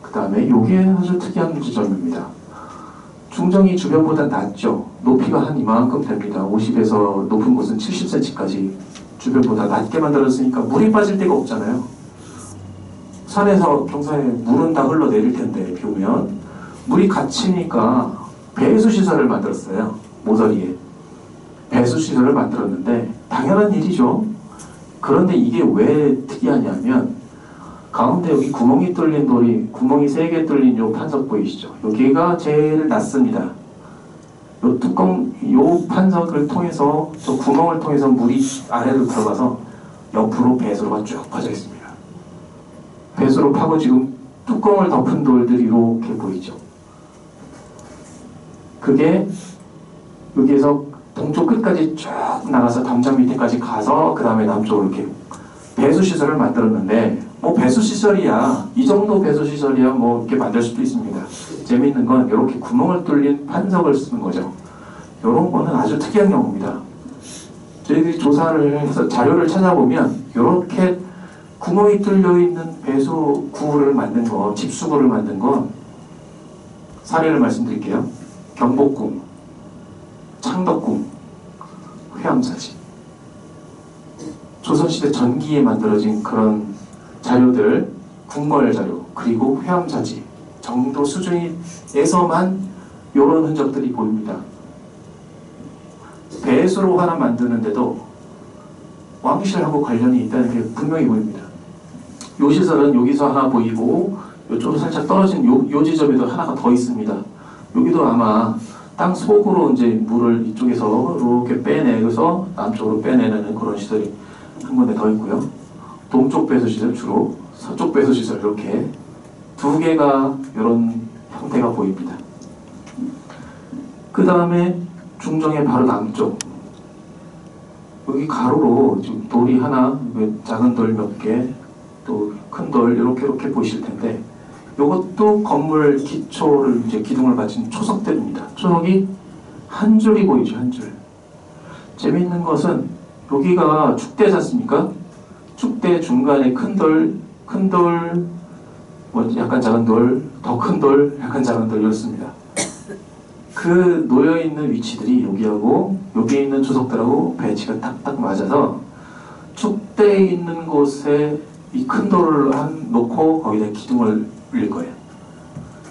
그 다음에 이게 아주 특이한 지점입니다. 중정이 주변보다 낮죠. 높이가 한 이만큼 됩니다. 50에서 높은 곳은 70cm까지 주변보다 낮게 만들었으니까 물이 빠질 데가 없잖아요. 산에서 경사에 물은 다 흘러내릴 텐데 비 오면 물이 갇히니까 배수시설을 만들었어요. 모서리에 배수시설을 만들었는데 당연한 일이죠. 그런데 이게 왜 특이하냐면, 가운데 여기 구멍이 뚫린 구멍이 3개 뚫린 요 판석 보이시죠? 여기가 제일 낮습니다. 요 판석을 통해서, 저 구멍을 통해서 물이 아래로 들어가서 옆으로 배수로가 쭉 퍼져 있습니다. 배수로 파고 지금 뚜껑을 덮은 돌들이 이렇게 보이죠? 그게 여기에서 동쪽 끝까지 쭉 나가서 담장 밑에까지 가서 그 다음에 남쪽으로 이렇게 배수시설을 만들었는데, 뭐 배수시설이야, 이 정도 배수시설이야 뭐 이렇게 만들 수도 있습니다. 재미있는 건 이렇게 구멍을 뚫린 판석을 쓰는 거죠. 이런 거는 아주 특이한 경우입니다. 저희들이 조사를 해서 자료를 찾아보면 이렇게 구멍이 뚫려 있는 배수구를 만든 거, 집수구를 만든 건 사례를 말씀드릴게요. 경복궁, 창덕궁, 회암사지. 조선시대 전기에 만들어진 그런 자료들, 궁궐 자료, 그리고 회암사지 정도 수준에서만 이런 흔적들이 보입니다. 배수로 하나 만드는데도 왕실하고 관련이 있다는 게 분명히 보입니다. 요 시설은 여기서 하나 보이고 이쪽으로 살짝 떨어진 요 지점에도 하나가 더 있습니다. 여기도 아마 땅 속으로 이제 물을 이쪽에서 이렇게 빼내서 남쪽으로 빼내는 그런 시설이 한 군데 더 있고요. 동쪽 배수시설 주로, 서쪽 배수시설 이렇게 두 개가 이런 형태가 보입니다. 그 다음에 중정의 바로 남쪽, 여기 가로로 지금 돌이 하나, 작은 돌 몇 개, 또 큰 돌 이렇게 보이실 텐데, 이것도 건물 기초를 이제 기둥을 받친 초석들입니다. 초석이 한 줄이 보이죠, 한 줄. 재미있는 것은 여기가 축대지 않습니까? 축대 중간에 큰 돌, 뭐 약간 작은 돌, 더 큰 돌, 약간 작은 돌 이렇습니다. 그 놓여있는 위치들이 여기하고 여기에 있는 초석들하고 배치가 딱딱 맞아서 축대에 있는 곳에 이 큰 돌을 놓고 거기다 기둥을 올릴 거예요.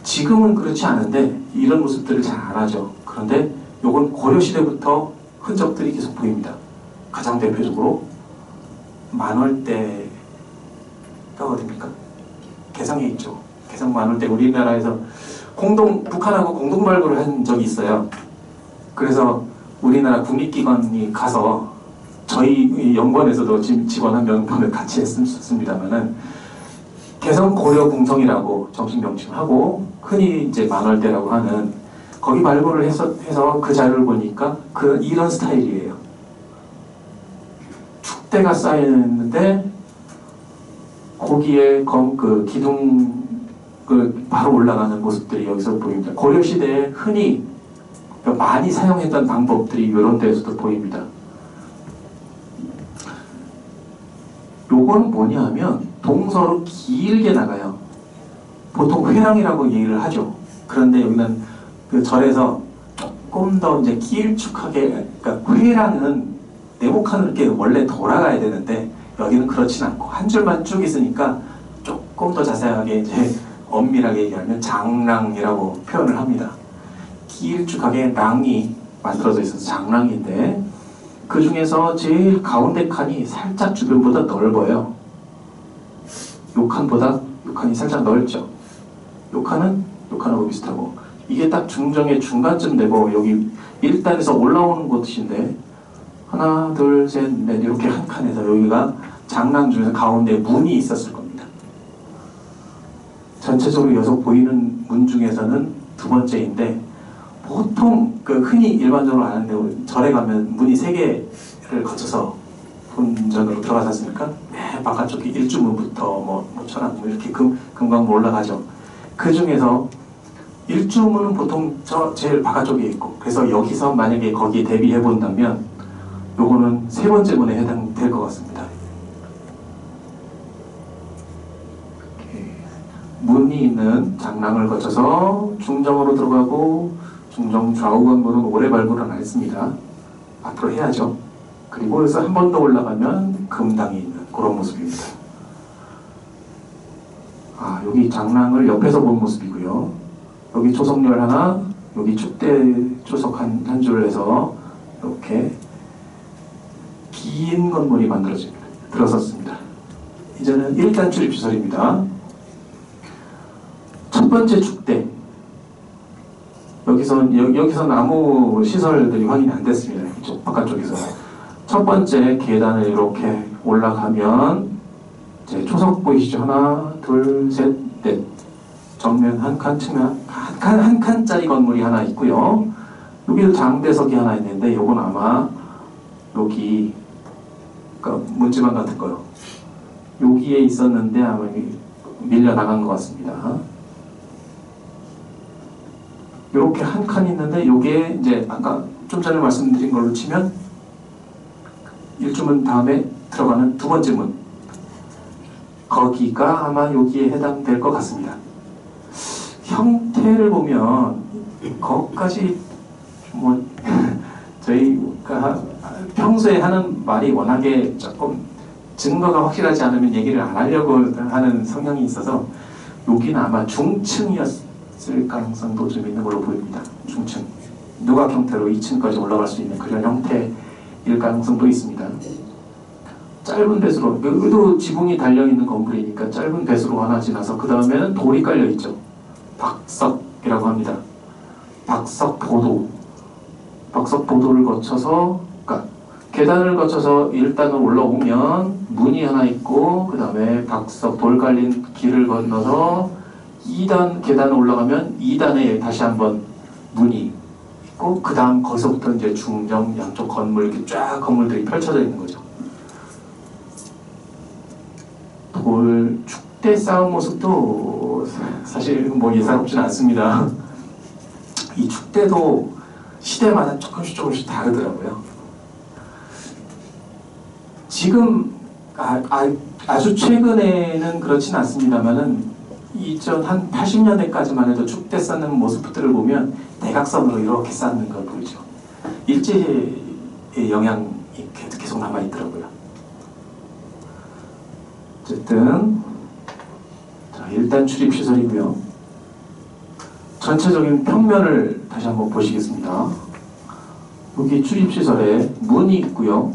지금은 그렇지 않은데 이런 모습들을 잘 안 하죠. 그런데 요건 고려시대부터 흔적들이 계속 보입니다. 가장 대표적으로 만월대가 어딥니까? 개성에 있죠. 개성 만월대, 우리나라에서 북한하고 공동 발굴을 한 적이 있어요. 그래서 우리나라 국립기관이 가서 저희 연구원에서도 직원 한 명을 같이 했습니다만은 개성 고려궁성이라고 정식 명칭하고 흔히 이제 만월대라고 하는 거기 발굴을 해서 그 자료를 보니까 이런 스타일이에요. 축대가 쌓여있는데 거기에 그 기둥 바로 올라가는 모습들이 여기서 보입니다. 고려시대에 흔히 많이 사용했던 방법들이 이런 데에서도 보입니다. 요거는 뭐냐 하면 동서로 길게 나가요. 보통 회랑이라고 얘기를 하죠. 그런데 여기는 그 절에서 조금 더 이제 길쭉하게, 그러니까 회랑은 네모칸으로 이렇게 원래 돌아가야 되는데 여기는 그렇진 않고 한 줄만 쭉 있으니까 조금 더 자세하게 이제 엄밀하게 얘기하면 장랑이라고 표현을 합니다. 길쭉하게 랑이 만들어져 있어서 장랑인데 그 중에서 제일 가운데 칸이 살짝 주변보다 넓어요. 요 칸이 살짝 넓죠. 요 칸은 요 칸하고 비슷하고 이게 딱 중정의 중간쯤 되고 여기 1단에서 올라오는 곳인데 하나, 둘, 셋, 넷 이렇게 한 칸에서 여기가 장랑 중에서 가운데 문이 있었을 겁니다. 전체적으로 여기서 보이는 문 중에서는 두 번째인데 보통 흔히 일반적으로 아는데 절에 가면 문이 3개를 거쳐서 본전으로 들어가지 않습니까? 네, 바깥쪽에 일주문부터 뭐 천안문 이렇게 금강문 올라가죠. 그 중에서 일주문은 보통 제일 바깥쪽에 있고 그래서 여기서 만약에 거기에 대비해 본다면 요거는 3번째 문에 해당될 것 같습니다. 문이 있는 장랑을 거쳐서 중정으로 들어가고 중정 좌우 건물은 오래 발굴을 안 했습니다. 앞으로 해야죠. 그리고 여기서 한 번 더 올라가면 금당이 있는 그런 모습입니다. 여기 장랑을 옆에서 본 모습이고요. 여기 초석열 하나, 여기 축대 초석 한 줄 해서 이렇게 긴 건물이 들어섰습니다. 이제는 1단 출입시설입니다. 첫 번째 축대. 여기서 아무 시설들이 확인이 안 됐습니다. 이쪽 바깥쪽에서. 첫 번째 계단을 이렇게 올라가면 제 초석 보이시죠? 하나, 둘, 셋, 넷. 정면 한 칸, 측면 한 한 칸짜리 건물이 하나 있고요. 여기도 장대석이 하나 있는데 요건 아마 여기 그러니까 문지방 같은 거요. 여기에 있었는데 아마 밀려 나간 것 같습니다. 이렇게 한 칸 있는데 요게 이제 아까 좀 전에 말씀드린 걸로 치면 1주문 다음에 들어가는 두 번째 문, 거기가 아마 여기에 해당될 것 같습니다. 형태를 보면 거기까지 뭐 저희가 평소에 하는 말이 워낙에 조금 증거가 확실하지 않으면 얘기를 안 하려고 하는 성향이 있어서 여기는 아마 중층이었을 가능성도 좀 있는 걸로 보입니다. 중층. 누각 형태로 2층까지 올라갈 수 있는 그런 형태일 가능성도 있습니다. 짧은 배수로, 여기도 지붕이 달려있는 건물이니까 짧은 배수로 하나 지나서 그 다음에는 돌이 깔려있죠. 박석이라고 합니다. 박석보도. 박석보도를 거쳐서, 그러니까 계단을 거쳐서 1단으로 올라오면 문이 하나 있고 그 다음에 박석 돌 깔린 길을 건너서 2단 계단을 올라가면 2단에 다시 한번 문이 있고 그 다음 거기서부터 이제 중정 양쪽 건물 이렇게 쫙 건물들이 펼쳐져 있는 거죠. 돌 축대 쌓은 모습도 사실 뭐 예사롭지는 않습니다. 이 축대도 시대마다 조금씩 다르더라고요. 지금 아주 최근에는 그렇진 않습니다만은 한 80년대까지만 해도 축대 쌓는 모습들을 보면 대각선으로 이렇게 쌓는 걸 보이죠. 일제의 영향이 계속 남아있더라고요. 어쨌든 자, 일단 출입시설이고요. 전체적인 평면을 다시 한번 보시겠습니다. 여기 출입시설에 문이 있고요.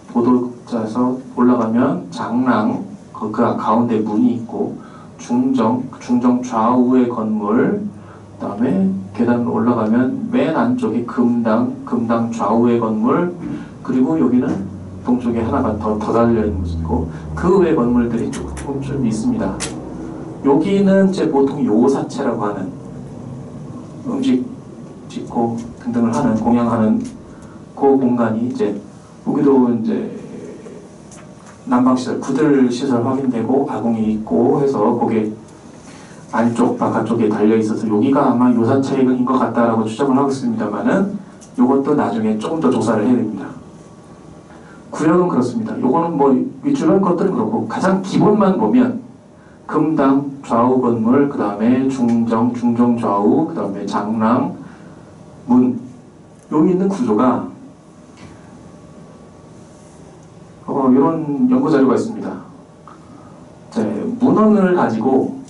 보도자에서 올라가면 장랑, 그 가운데 문이 있고 중정 좌우의 건물, 그 다음에 계단으로 올라가면 맨 안쪽에 금당 좌우의 건물, 그리고 여기는 동쪽에 하나가 더 달려있는 모습이고 그 외 건물들이 조금 좀 있습니다. 여기는 이제 보통 요사체라고 하는 음식 짓고 등등을 하는 공양하는 그 공간이 이제 여기도 이제 난방시설, 구들시설 확인되고 가공이 있고 해서 거기에 안쪽 바깥쪽에 달려있어서 여기가 아마 요사체인 것 같다라고 추정을 하고 있습니다만은 이것도 나중에 조금 더 조사를 해야 됩니다. 구역은 그렇습니다. 요거는 뭐 주변 것들은 그렇고 가장 기본만 보면 금당 좌우 건물, 그 다음에 중정 좌우, 그 다음에 장랑, 문, 여기 있는 구조가 이런 연구자료가 있습니다. 문헌을 가지고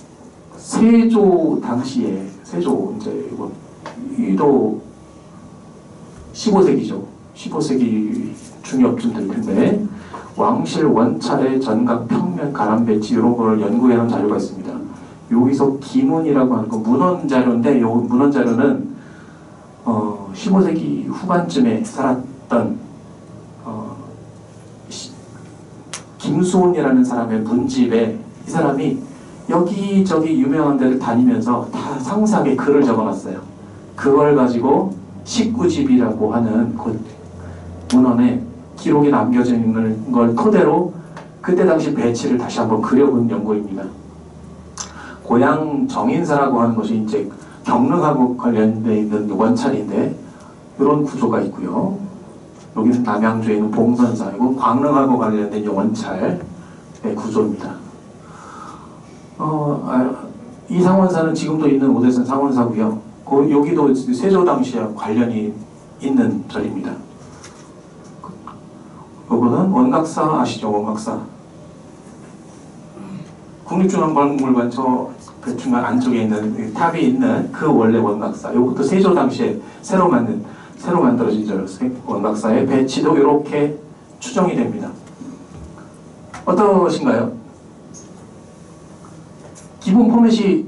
세조 당시에, 세조 이제 이도 15세기죠. 15세기 중엽쯤 될 텐데 왕실 원찰의 전각 평면 가람 배치 이런 걸 연구해 놓은 자료가 있습니다. 여기서 기문이라고 하는 거 문헌 자료인데 이 문헌 자료는 15세기 후반쯤에 살았던 김수훈이라는 사람의 문집에 이 사람이 여기저기 유명한 데를 다니면서 다 상세하게 글을 적어놨어요. 그걸 가지고 식구집이라고 하는 그 문헌에 기록이 남겨져 있는 걸 토대로 그때 당시 배치를 다시 한번 그려본 연구입니다. 고향 정인사라고 하는 것이 이제 경릉하고 관련되어 있는 원찰인데 이런 구조가 있고요. 여기는 남양주에 있는 봉선사이고 광릉하고 관련된 원찰의 구조입니다. 이 상원사는 지금도 있는 오대산 상원사고요. 여기도 세조 당시와 관련이 있는 절입니다. 요거는 원각사 아시죠? 원각사. 국립중앙박물관 저 중간 안쪽에 있는 탑이 있는 그 원래 원각사. 요것도 세조 당시에 새로 만들어진 원각사의 배치도 이렇게 추정이 됩니다. 어떠신가요? 기본 포맷이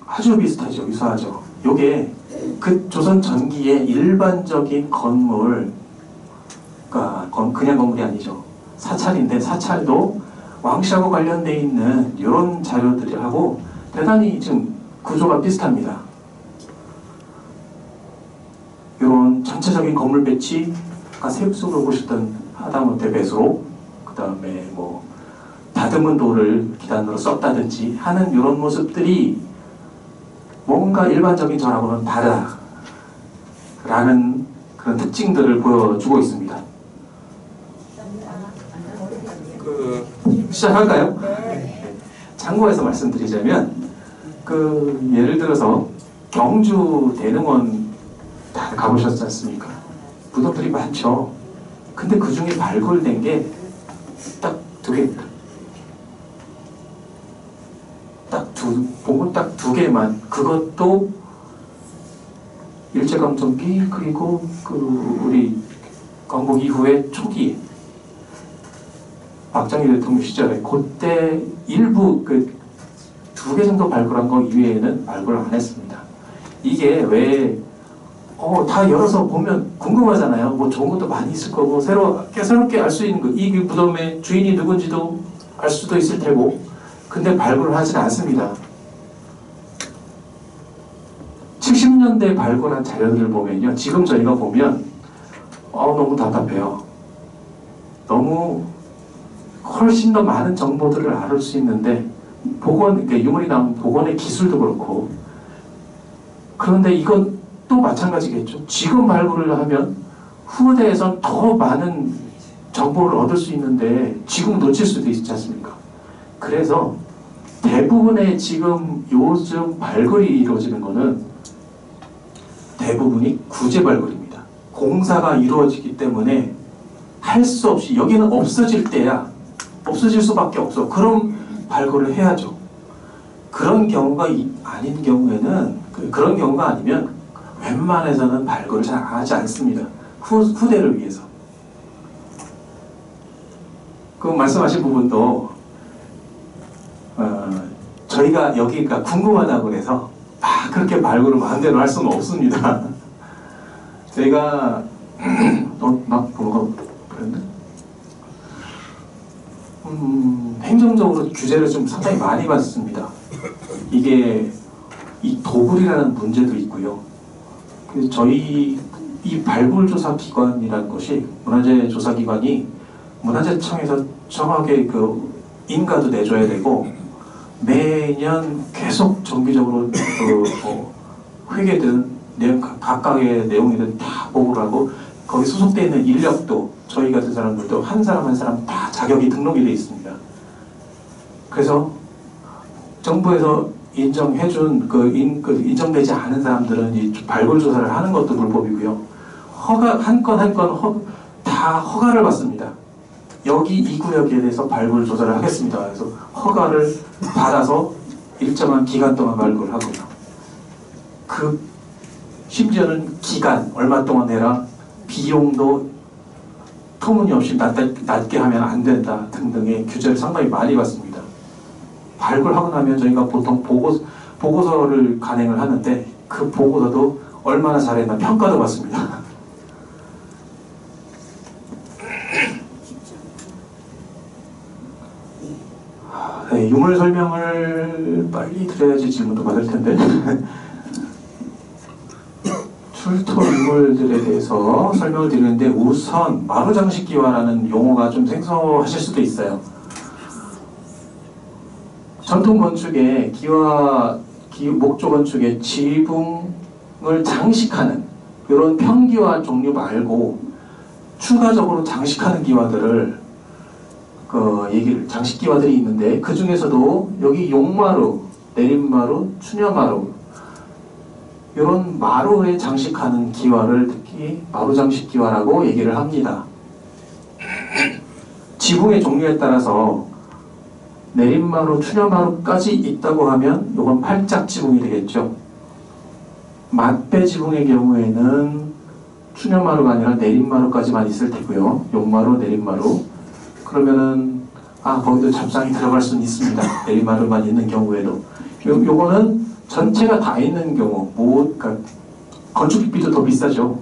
아주 비슷하죠. 유사하죠. 요게 그 조선 전기의 일반적인 건물, 그냥 건물이 아니죠. 사찰인데 사찰도 왕실하고 관련되어 있는 이런 자료들하고 대단히 지금 구조가 비슷합니다. 전체적인 건물 배치가 세습으로 보셨던 하다못해 배수로, 그 다음에 뭐 다듬은 돌을 기단으로 썼다든지 하는 이런 모습들이 뭔가 일반적인 전하고는 다르다라는 그런 특징들을 보여주고 있습니다. 시작할까요? 네. 참고해서 말씀드리자면 예를 들어서 경주 대릉원 다 가보셨지 않습니까? 무덤들이 많죠. 근데 그 중에 발굴된 게 딱 두 개입니다. 딱 두 개만. 그것도 일제강점기 그리고 우리 건국 이후의 초기 박정희 대통령 시절에 그때 일부 두 개 정도 발굴한 거 이외에는 발굴을 안 했습니다. 이게 왜 다 열어서 보면 궁금하잖아요. 뭐 좋은 것도 많이 있을 거고 새롭게 알 수 있는 거, 이 무덤의 주인이 누군지도 알 수도 있을 테고, 근데 발굴을 하진 않습니다. 70년대 발굴한 자료들을 보면요, 지금 저희가 보면 너무 답답해요. 너무 훨씬 더 많은 정보들을 알을 수 있는데 유물이 나온 복원의 기술도 그렇고, 그런데 이건 또 마찬가지겠죠. 지금 발굴을 하면 후대에선 더 많은 정보를 얻을 수 있는데 지금 놓칠 수도 있지 않습니까? 그래서 대부분의 지금 요즘 발굴이 이루어지는 거는 대부분이 구제 발굴입니다. 공사가 이루어지기 때문에 할 수 없이, 여기는 없어질 때야 없어질 수밖에 없어. 그럼 발굴을 해야죠. 그런 경우가 아닌 경우에는, 그런 경우가 아니면 웬만해서는 발굴을 잘 하지 않습니다. 후대를 위해서. 그 말씀하신 부분도 저희가 여기가 궁금하다고 해서 그렇게 발굴을 마음대로 할 수는 없습니다. 저희가 행정적으로 규제를 좀 상당히 많이 받습니다. 이게 이 도굴이라는 문제도 있고요. 그래서 저희 이 발굴조사기관이라는 것이, 문화재 조사기관이 문화재청에서 정확하게 인가도 내줘야 되고, 매년 계속 정기적으로 회계든 각각의 내용이든 다 보고를 하고, 거기 소속되어 있는 인력도, 저희 같은 사람들도 한 사람 한 사람 다 자격이 등록이 되어 있습니다. 그래서 정부에서 인정해준 인정되지 않은 사람들은 이 발굴 조사를 하는 것도 불법이고요. 한 건 한 건 다 허가를 받습니다. 여기 이 구역에 대해서 발굴 조사를 하겠습니다. 그래서 허가를 받아서 일정한 기간 동안 발굴을 하고요. 심지어는 기간 얼마 동안 해라, 비용도 터무니없이 낮게 하면 안 된다 등등의 규제를 상당히 많이 받습니다. 발굴하고 나면 저희가 보통 보고서를 간행을 하는데, 그 보고서도 얼마나 잘했나 평가도 받습니다. 네, 유물 설명을 빨리 드려야지 질문도 받을 텐데. 출토 유물들에 대해서 설명을 드리는데, 우선 마루장식기와라는 용어가 좀 생소하실 수도 있어요. 전통 건축의 목조 건축의 지붕을 장식하는 이런 평기와 종류 말고 추가적으로 장식하는 기와들을 장식기와들이 있는데, 그 중에서도 여기 용마루, 내림마루, 추녀마루, 이런 마루에 장식하는 기와를 특히 마루장식기와라고 얘기를 합니다. 지붕의 종류에 따라서 내림마루, 추녀마루까지 있다고 하면 이건 팔짝지붕이 되겠죠. 맞배 지붕의 경우에는 추녀마루가 아니라 내림마루까지만 있을 테고요. 용마루, 내림마루. 그러면은 거기도 잡상이 들어갈 수는 있습니다. 내림마루만 있는 경우에도. 요거는 전체가 다 있는 경우, 그러니까 건축비도 더 비싸죠.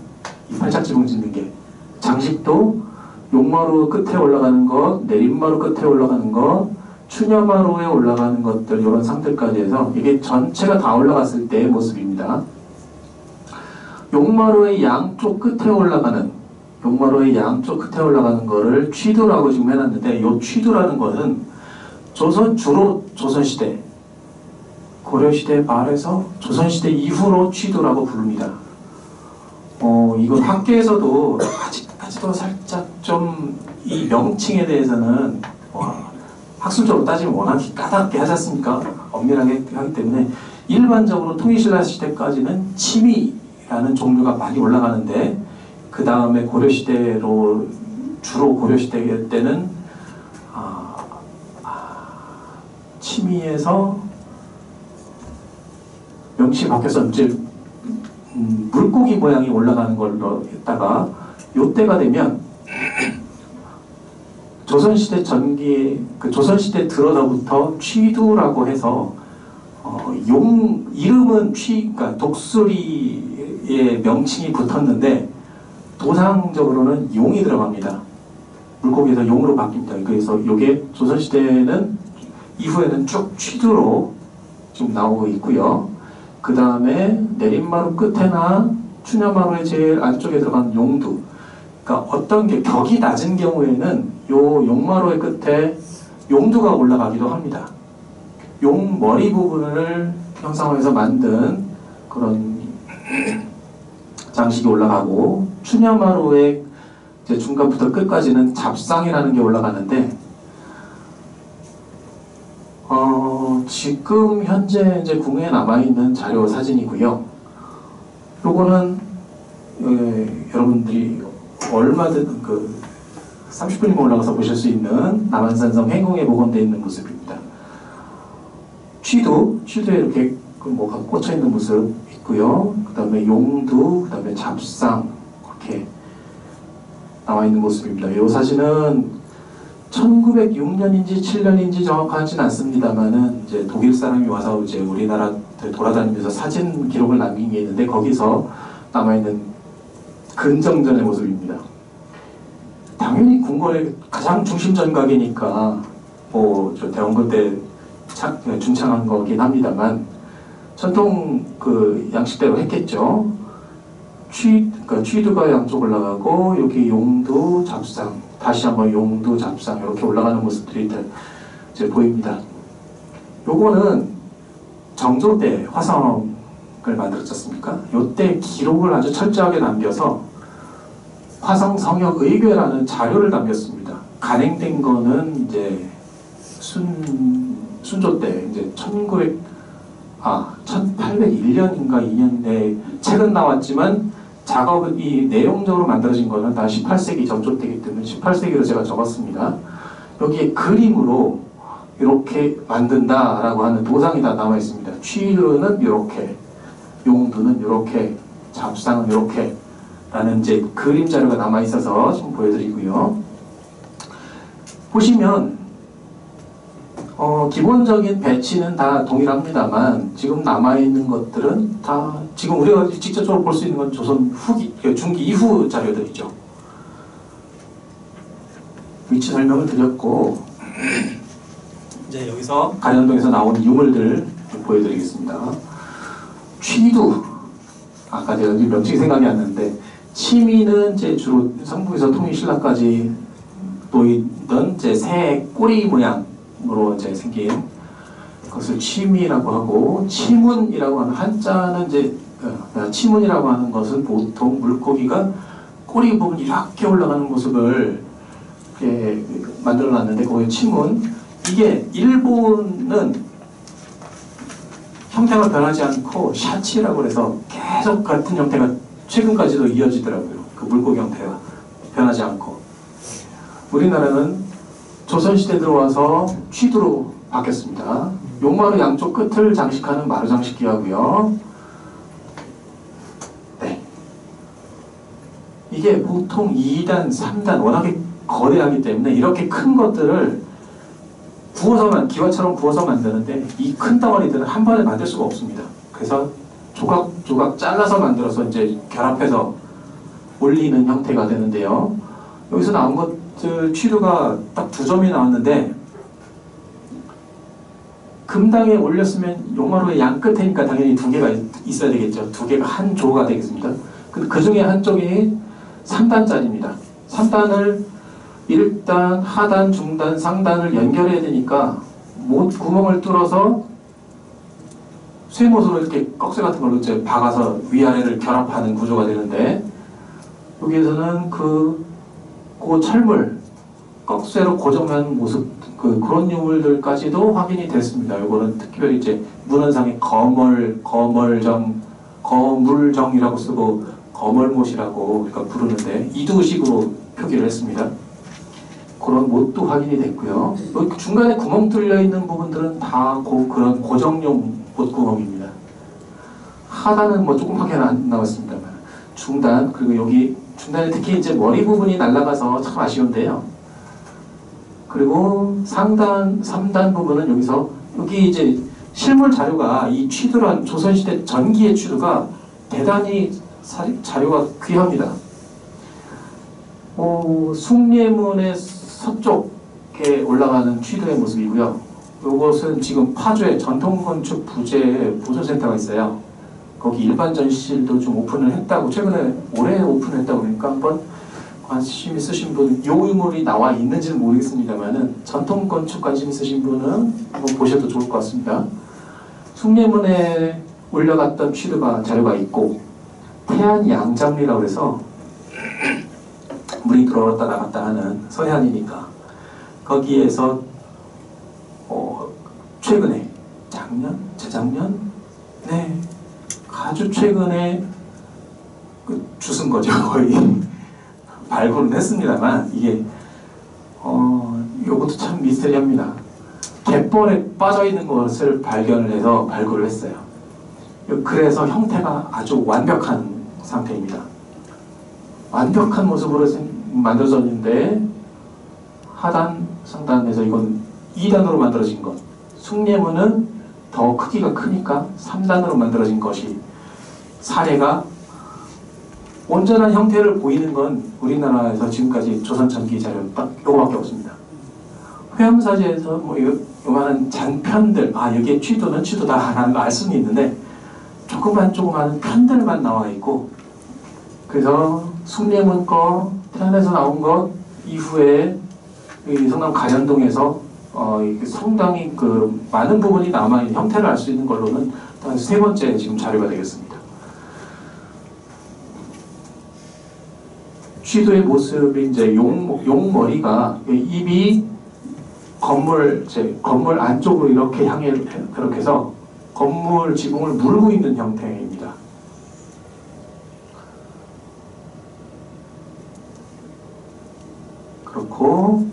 이 팔짝지붕 짓는 게. 장식도 용마루 끝에 올라가는 것, 내림마루 끝에 올라가는 것, 추녀마루에 올라가는 것들, 이런 상태까지 해서 이게 전체가 다 올라갔을 때의 모습입니다. 용마루의 양쪽 끝에 올라가는 거를 취두라고 지금 해놨는데, 이 취두라는 거는 주로 조선시대, 고려시대 말에서 조선시대 이후로 취두라고 부릅니다. 이거 학계에서도 아직까지도 살짝 좀 이 명칭에 대해서는 학술적으로 따지면 워낙 까다롭게 하지 않습니까? 엄밀하게 하기 때문에 일반적으로 통일신라 시대까지는 치미라는 종류가 많이 올라가는데, 그 다음에 고려시대로, 주로 고려시대 때는 치미에서 명칭이 바뀌어서 이제 물고기 모양이 올라가는 걸로 했다가, 요때가 되면 조선시대 전기, 조선시대 들어서부터 취두라고 해서 이름은 그러니까 독수리의 명칭이 붙었는데 도상적으로는 용이 들어갑니다. 물고기에서 용으로 바뀝니다. 그래서 이게 조선시대는 이후에는 쭉 취두로 지금 나오고 있고요. 그 다음에 내림마루 끝에나 추녀마루의 제일 안쪽에 들어간 용두, 그러니까 어떤 게 격이 낮은 경우에는 요 용마루의 끝에 용두가 올라가기도 합니다. 용 머리 부분을 형상화해서 만든 그런 장식이 올라가고, 추녀마루의 이제 중간부터 끝까지는 잡상이라는 게 올라가는데, 지금 현재 이제 궁에 남아있는 자료 사진이고요. 요거는 여러분들이 얼마든 30분이면 올라가서 보실 수 있는 남한산성 행궁에 복원되어 있는 모습입니다. 취두에 이렇게 뭐가 꽂혀 있는 모습 있고요. 그 다음에 용두, 그 다음에 잡상, 이렇게 나와 있는 모습입니다. 이 사진은 1906년인지 7년인지 정확하진 않습니다만은 이제 독일 사람이 와서 이제 우리나라 돌아다니면서 사진 기록을 남긴 게 있는데, 거기서 남아 있는 근정전의 모습입니다. 당연히 궁궐의 가장 중심 전각이니까 저 대원군 때 중창한 거긴 합니다만, 전통 양식대로 했겠죠. 그러니까 취두가 양쪽 올라가고, 여기 용두, 잡상, 다시 한번 용두, 잡상 이렇게 올라가는 모습들이 이제 보입니다. 요거는 정조 때 화성을 만들었지 않습니까? 요때 기록을 아주 철저하게 남겨서 화성 성역 의궤라는 자료를 남겼습니다. 간행된 거는 이제 순조 때 이제 1801년인가 2년에 책은 나왔지만 작업이 내용적으로 만들어진 거는 다 18세기 전조 때이기 때문에 18세기로 제가 적었습니다. 여기에 그림으로 이렇게 만든다라고 하는 도상이 다 나와 있습니다. 취두는 이렇게, 용두는 이렇게, 잡상은 이렇게 라는 이제 그림 자료가 남아 있어서 지금 보여드리고요. 보시면 기본적인 배치는 다 동일합니다만, 지금 남아 있는 것들은 다 지금 우리가 직접적으로 볼 수 있는 건 조선 후기, 중기 이후 자료들이죠. 위치 설명을 드렸고, 이제 여기서 간현동에서 나온 유물들 좀 보여드리겠습니다. 취두, 아까 제가 명칭이 생각이 안 나는데, 치미는 이제 주로 성북에서 통일신라까지 놓이던 이제 새 꼬리 모양으로 이제 생긴 것을 치미라고 하고, 치문이라고 하는 한자는 이제 치문이라고 하는 것은 보통 물고기가 꼬리 부분이 이렇게 올라가는 모습을 이렇게 만들어놨는데, 그게 치문. 이게 일본은 형태가 변하지 않고 샤치라고 해서 계속 같은 형태가 최근까지도 이어지더라고요. 그 물고기 형태가 변하지 않고. 우리나라는 조선시대 들어와서 취두로 바뀌었습니다. 용마루 양쪽 끝을 장식하는 마루 장식기하고요. 네. 이게 보통 2단, 3단 워낙에 거대하기 때문에 이렇게 큰 것들을 기와처럼 구워서 만드는데, 이 큰 덩어리들은 한 번에 만들 수가 없습니다. 그래서 조각 잘라서 만들어서 이제 결합해서 올리는 형태가 되는데요. 여기서 나온 것들 취두가 딱 2점이 나왔는데, 금당에 올렸으면 용마루의 양 끝에니까 당연히 2개가 있어야 되겠죠. 2개가 한 조가 되겠습니다. 그 중에 한쪽이 3단짜리입니다. 3단을 1단, 하단, 중단, 상단을 연결해야 되니까 못 구멍을 뚫어서 쇠못으로 이렇게 꺽쇠 같은 걸로 이제 박아서 위아래를 결합하는 구조가 되는데, 여기에서는 그 철물, 꺽쇠로 고정한 모습, 그런 유물들까지도 확인이 됐습니다. 이거는 특별히 이제 문헌상에 거물정이라고 쓰고 거물못이라고 그러니까 부르는데 이두식으로 표기를 했습니다. 그런 못도 확인이 됐고요. 중간에 구멍 뚫려 있는 부분들은 다 그런 고정용 못구멍입니다. 하단은 뭐 조금밖에 안 나왔습니다만, 중단, 그리고 여기 중단에 특히 이제 머리 부분이 날아가서 참 아쉬운데요. 그리고 상단, 3단 부분은 여기 이제 실물 자료가 이 취두란 조선시대 전기의 취두가 대단히 자료가 귀합니다. 숭례문의 서쪽에 올라가는 취두의 모습이고요. 이것은 지금 파주에 전통건축 부재 보존센터가 있어요. 거기 일반 전시실도 좀 오픈을 했다고, 최근에 올해 오픈했다고 그러니까 한번 관심 있으신 분, 요 유물이 나와 있는지는 모르겠습니다만은 전통건축 관심 있으신 분은 한번 보셔도 좋을 것 같습니다. 숭례문에 올려갔던 취두가 자료가 있고, 태안 양장리라고 해서 물이 들어왔다 나갔다 하는 서해안이니까 거기에서 최근에 재작년 아주 최근에 주순 거죠. 거의 발굴은 했습니다만 이게 이것도 참 미스터리합니다. 갯벌에 빠져있는 것을 발견을 해서 발굴을 했어요. 그래서 형태가 아주 완벽한 상태입니다. 완벽한 모습으로 만들어졌는데 하단, 상단에서 이건 2단으로 만들어진 것, 숭례문은 더 크기가 크니까 3단으로 만들어진 것이 사례가 온전한 형태를 보이는 건 우리나라에서 지금까지 조선 전기 자료 딱 요거밖에 없습니다. 회암사지에서 뭐 요만한 잔편들, 여기에 취두는 취두다라는 걸 알 수는 있는데 조그만 편들만 나와 있고, 그래서 숭례문 거, 태안에서 나온 것 이후에 성남 가련동에서 상당히 많은 부분이 남아있는 형태를 알 수 있는 걸로는 세 번째 지금 자료가 되겠습니다. 취두의 모습이 이제 용머리가 입이 건물 안쪽으로 이렇게 그렇게 해서 건물 지붕을 물고 있는 형태입니다. 그렇고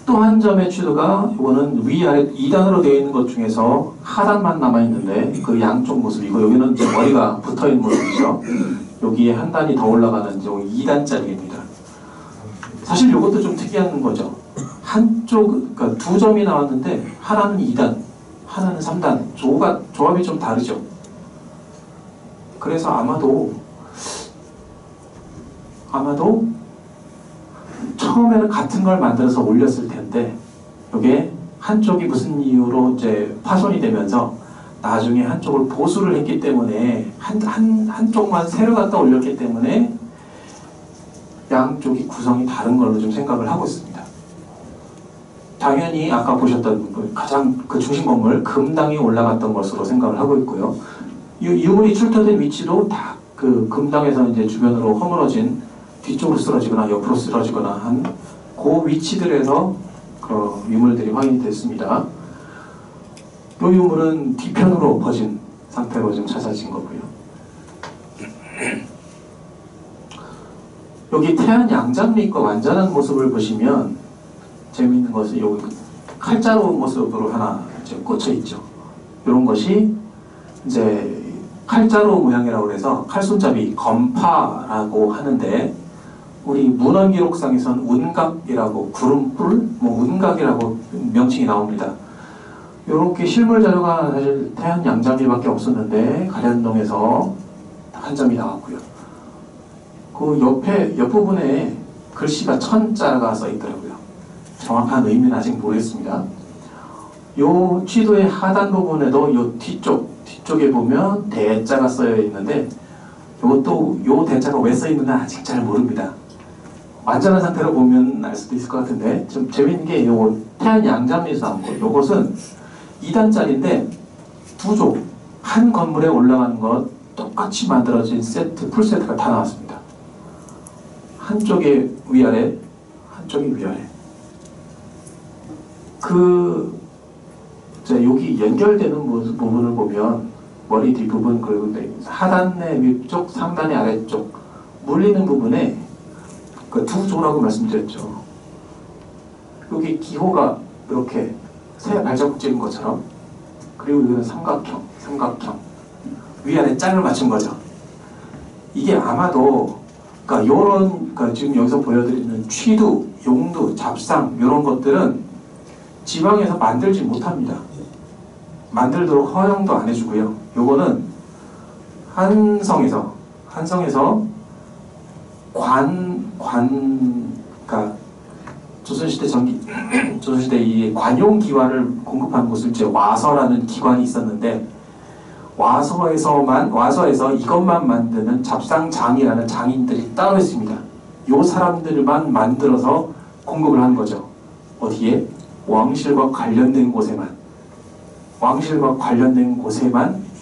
또 한 점의 취두가 이거는 위아래 2단으로 되어 있는 것 중에서 하단만 남아있는데 그 양쪽 모습이고, 여기는 이제 머리가 붙어있는 모습이죠. 여기에 한 단이 더 올라가는 2단짜리입니다. 사실 이것도 좀 특이한 거죠. 그러니까 두 점이 나왔는데 하나는 2단, 하나는 3단. 조합이 좀 다르죠. 그래서 아마도 처음에는 같은 걸 만들어서 올렸을 텐데 이게 한쪽이 무슨 이유로 이제 파손이 되면서 나중에 한쪽을 보수를 했기 때문에 한쪽만 새로 갖다 올렸기 때문에 양쪽이 구성이 다른 걸로 좀 생각을 하고 있습니다. 당연히 아까 보셨던 가장 중심 건물 금당이 올라갔던 것으로 생각을 하고 있고요. 유물이 출토된 위치도 다 금당에서 이제 주변으로 허물어진 뒤쪽으로 쓰러지거나 옆으로 쓰러지거나 한 그 위치들에서 유물들이 확인이 됐습니다. 이 유물은 뒤편으로 퍼진 상태로 좀 찾아진 거고요. 여기 태안 양장리과 완전한 모습을 보시면 재미있는 것은 여기 칼자루 모습으로 하나 이제 꽂혀 있죠. 이런 것이 이제 칼자루 모양이라고 해서 칼손잡이 검파라고 하는데, 우리 문헌 기록상에서는 운각이라고, 구름불, 운각이라고 명칭이 나옵니다. 이렇게 실물 자료가 사실 태안 양장리밖에 없었는데 가련동에서 한 점이 나왔고요. 그 옆부분에 글씨가 천자가 써 있더라고요. 정확한 의미는 아직 모르겠습니다. 요 취두의 하단 부분에도 요 뒤쪽에 보면 대자가 써여 있는데, 이것도 요 대자가 왜 써있는지 아직 잘 모릅니다. 완전한 상태로 보면 알 수도 있을 것 같은데 좀 재밌는 게 요 태안 양장에서 나온 거. 요것은 2단짜리인데 두 조, 한 건물에 올라가는 것 똑같이 만들어진 세트, 풀세트가 다 나왔습니다. 한쪽에 위아래, 한쪽에 위아래. 여기 연결되는 부분을 보면 머리 뒷부분 그리고 하단의 위쪽, 상단의 아래쪽 물리는 부분에 그 두 조라고 말씀드렸죠. 여기 기호가 이렇게 새 발자국 찍은 것처럼, 그리고 이거는 삼각형 위아래 짝을 맞춘 거죠. 이게 아마도 그러니까 지금 여기서 보여드리는 취두, 용두, 잡상 이런 것들은 지방에서 만들지 못합니다. 만들도록 허용도 안 해주고요. 요거는 한성에서 그러니까 조선시대 이 관용 기관을 공급한 곳을 와서라는 기관이 있었는데, 와서에서 이것만 만드는 잡상장이라는 장인들이 따로 있습니다. 요 사람들만 만들어서 공급을 하는 거죠. 어디에? 왕실과 관련된 곳에만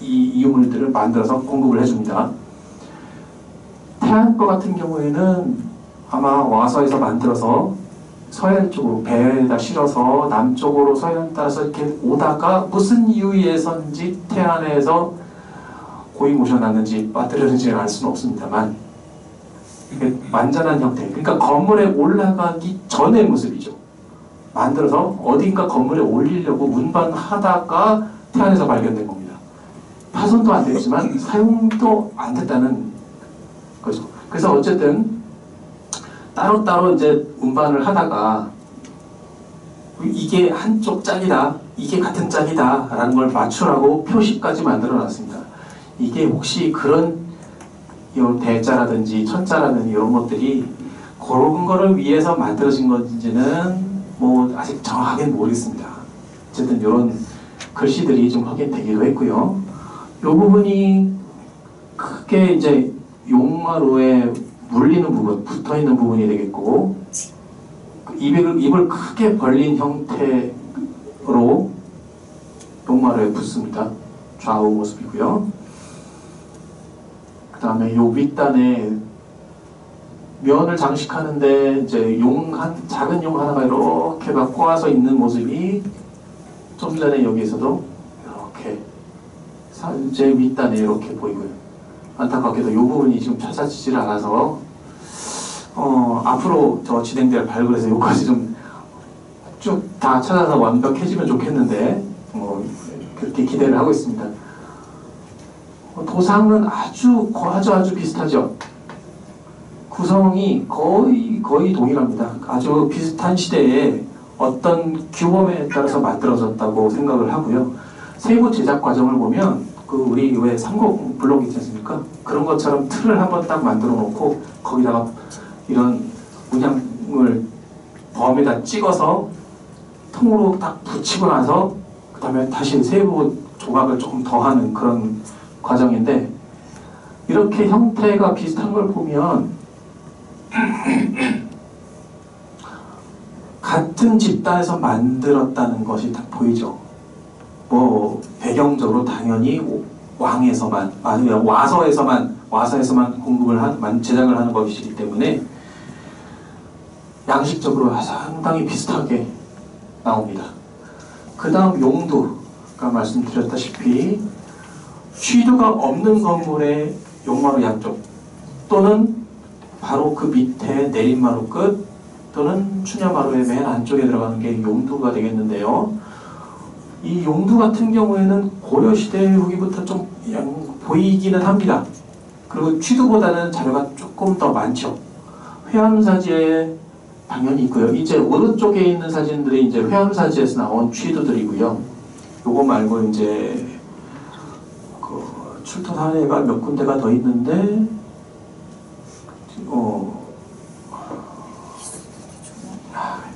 이 유물들을 만들어서 공급을 해줍니다. 태안거 같은 경우에는 아마 와서에서 만들어서 서해안 쪽으로 배에다 실어서 남쪽으로 서해안 따라서 이렇게 오다가 무슨 이유에선지 태안에서 고이 모셔놨는지 빠뜨렸는지는 알 수는 없습니다만, 이게 완전한 형태, 그러니까 건물에 올라가기 전의 모습이죠. 만들어서 어딘가 건물에 올리려고 운반하다가 태안에서 발견된 겁니다. 파손도 안 됐지만 사용도 안 됐다는 거죠. 그래서 어쨌든 따로따로 이제 운반을 하다가 이게 한쪽 짝이다, 이게 같은 짝이다 라는 걸 맞추라고 표시까지 만들어 놨습니다. 이게 혹시 그런 대자라든지 천자라든지 이런 것들이 그런 거를 위해서 만들어진 건지는 뭐 아직 정확하게 모르겠습니다. 어쨌든 이런 글씨들이 좀 확인되기도 했고요. 이 부분이 크게 이제 용마루에 물리는 부분, 붙어있는 부분이 되겠고, 입을 크게 벌린 형태로 용마루에 붙습니다. 좌우 모습이고요. 그 다음에 요 윗단에 면을 장식하는데 이제 작은 용 하나가 이렇게 막 꼬아서 있는 모습이 좀 전에 여기에서도 이렇게 제 윗단에 이렇게 보이고요. 안타깝게도 이 부분이 지금 찾아지질 않아서 앞으로 저 진행될 발굴에서 여기까지 좀 쭉 다 찾아서 완벽해지면 좋겠는데 그렇게 기대를 하고 있습니다. 도상은 아주 비슷하죠. 구성이 거의 동일합니다. 아주 비슷한 시대에 어떤 규범에 따라서 만들어졌다고 생각을 하고요. 세부 제작 과정을 보면 우리 왜 삼국 블록 있지 않습니까? 그런 것처럼 틀을 한번 딱 만들어 놓고 거기다가 이런 문양을 범에다 찍어서 통으로 딱 붙이고 나서 그 다음에 다시 세부 조각을 조금 더하는 그런 과정인데, 이렇게 형태가 비슷한 걸 보면 같은 집단에서 만들었다는 것이 딱 보이죠. 배경적으로 당연히 왕에서만, 아니면 와서에서만 공급을 제작을 하는 것이기 때문에 양식적으로 상당히 비슷하게 나옵니다. 그 다음 용두가 말씀드렸다시피 취두가 없는 건물의 용마루 양쪽, 또는 바로 그 밑에 내림마루 끝, 또는 추녀마루의 맨 안쪽에 들어가는 게 용두가 되겠는데요. 이 용두 같은 경우에는 고려시대 후기부터 좀 보이기는 합니다. 그리고 취두보다는 자료가 조금 더 많죠. 회암사지에 당연히 있고요. 이제 오른쪽에 있는 사진들이 이제 회암사지에서 나온 취두들이고요. 요거 말고 이제 출토 사례가 몇 군데가 더 있는데,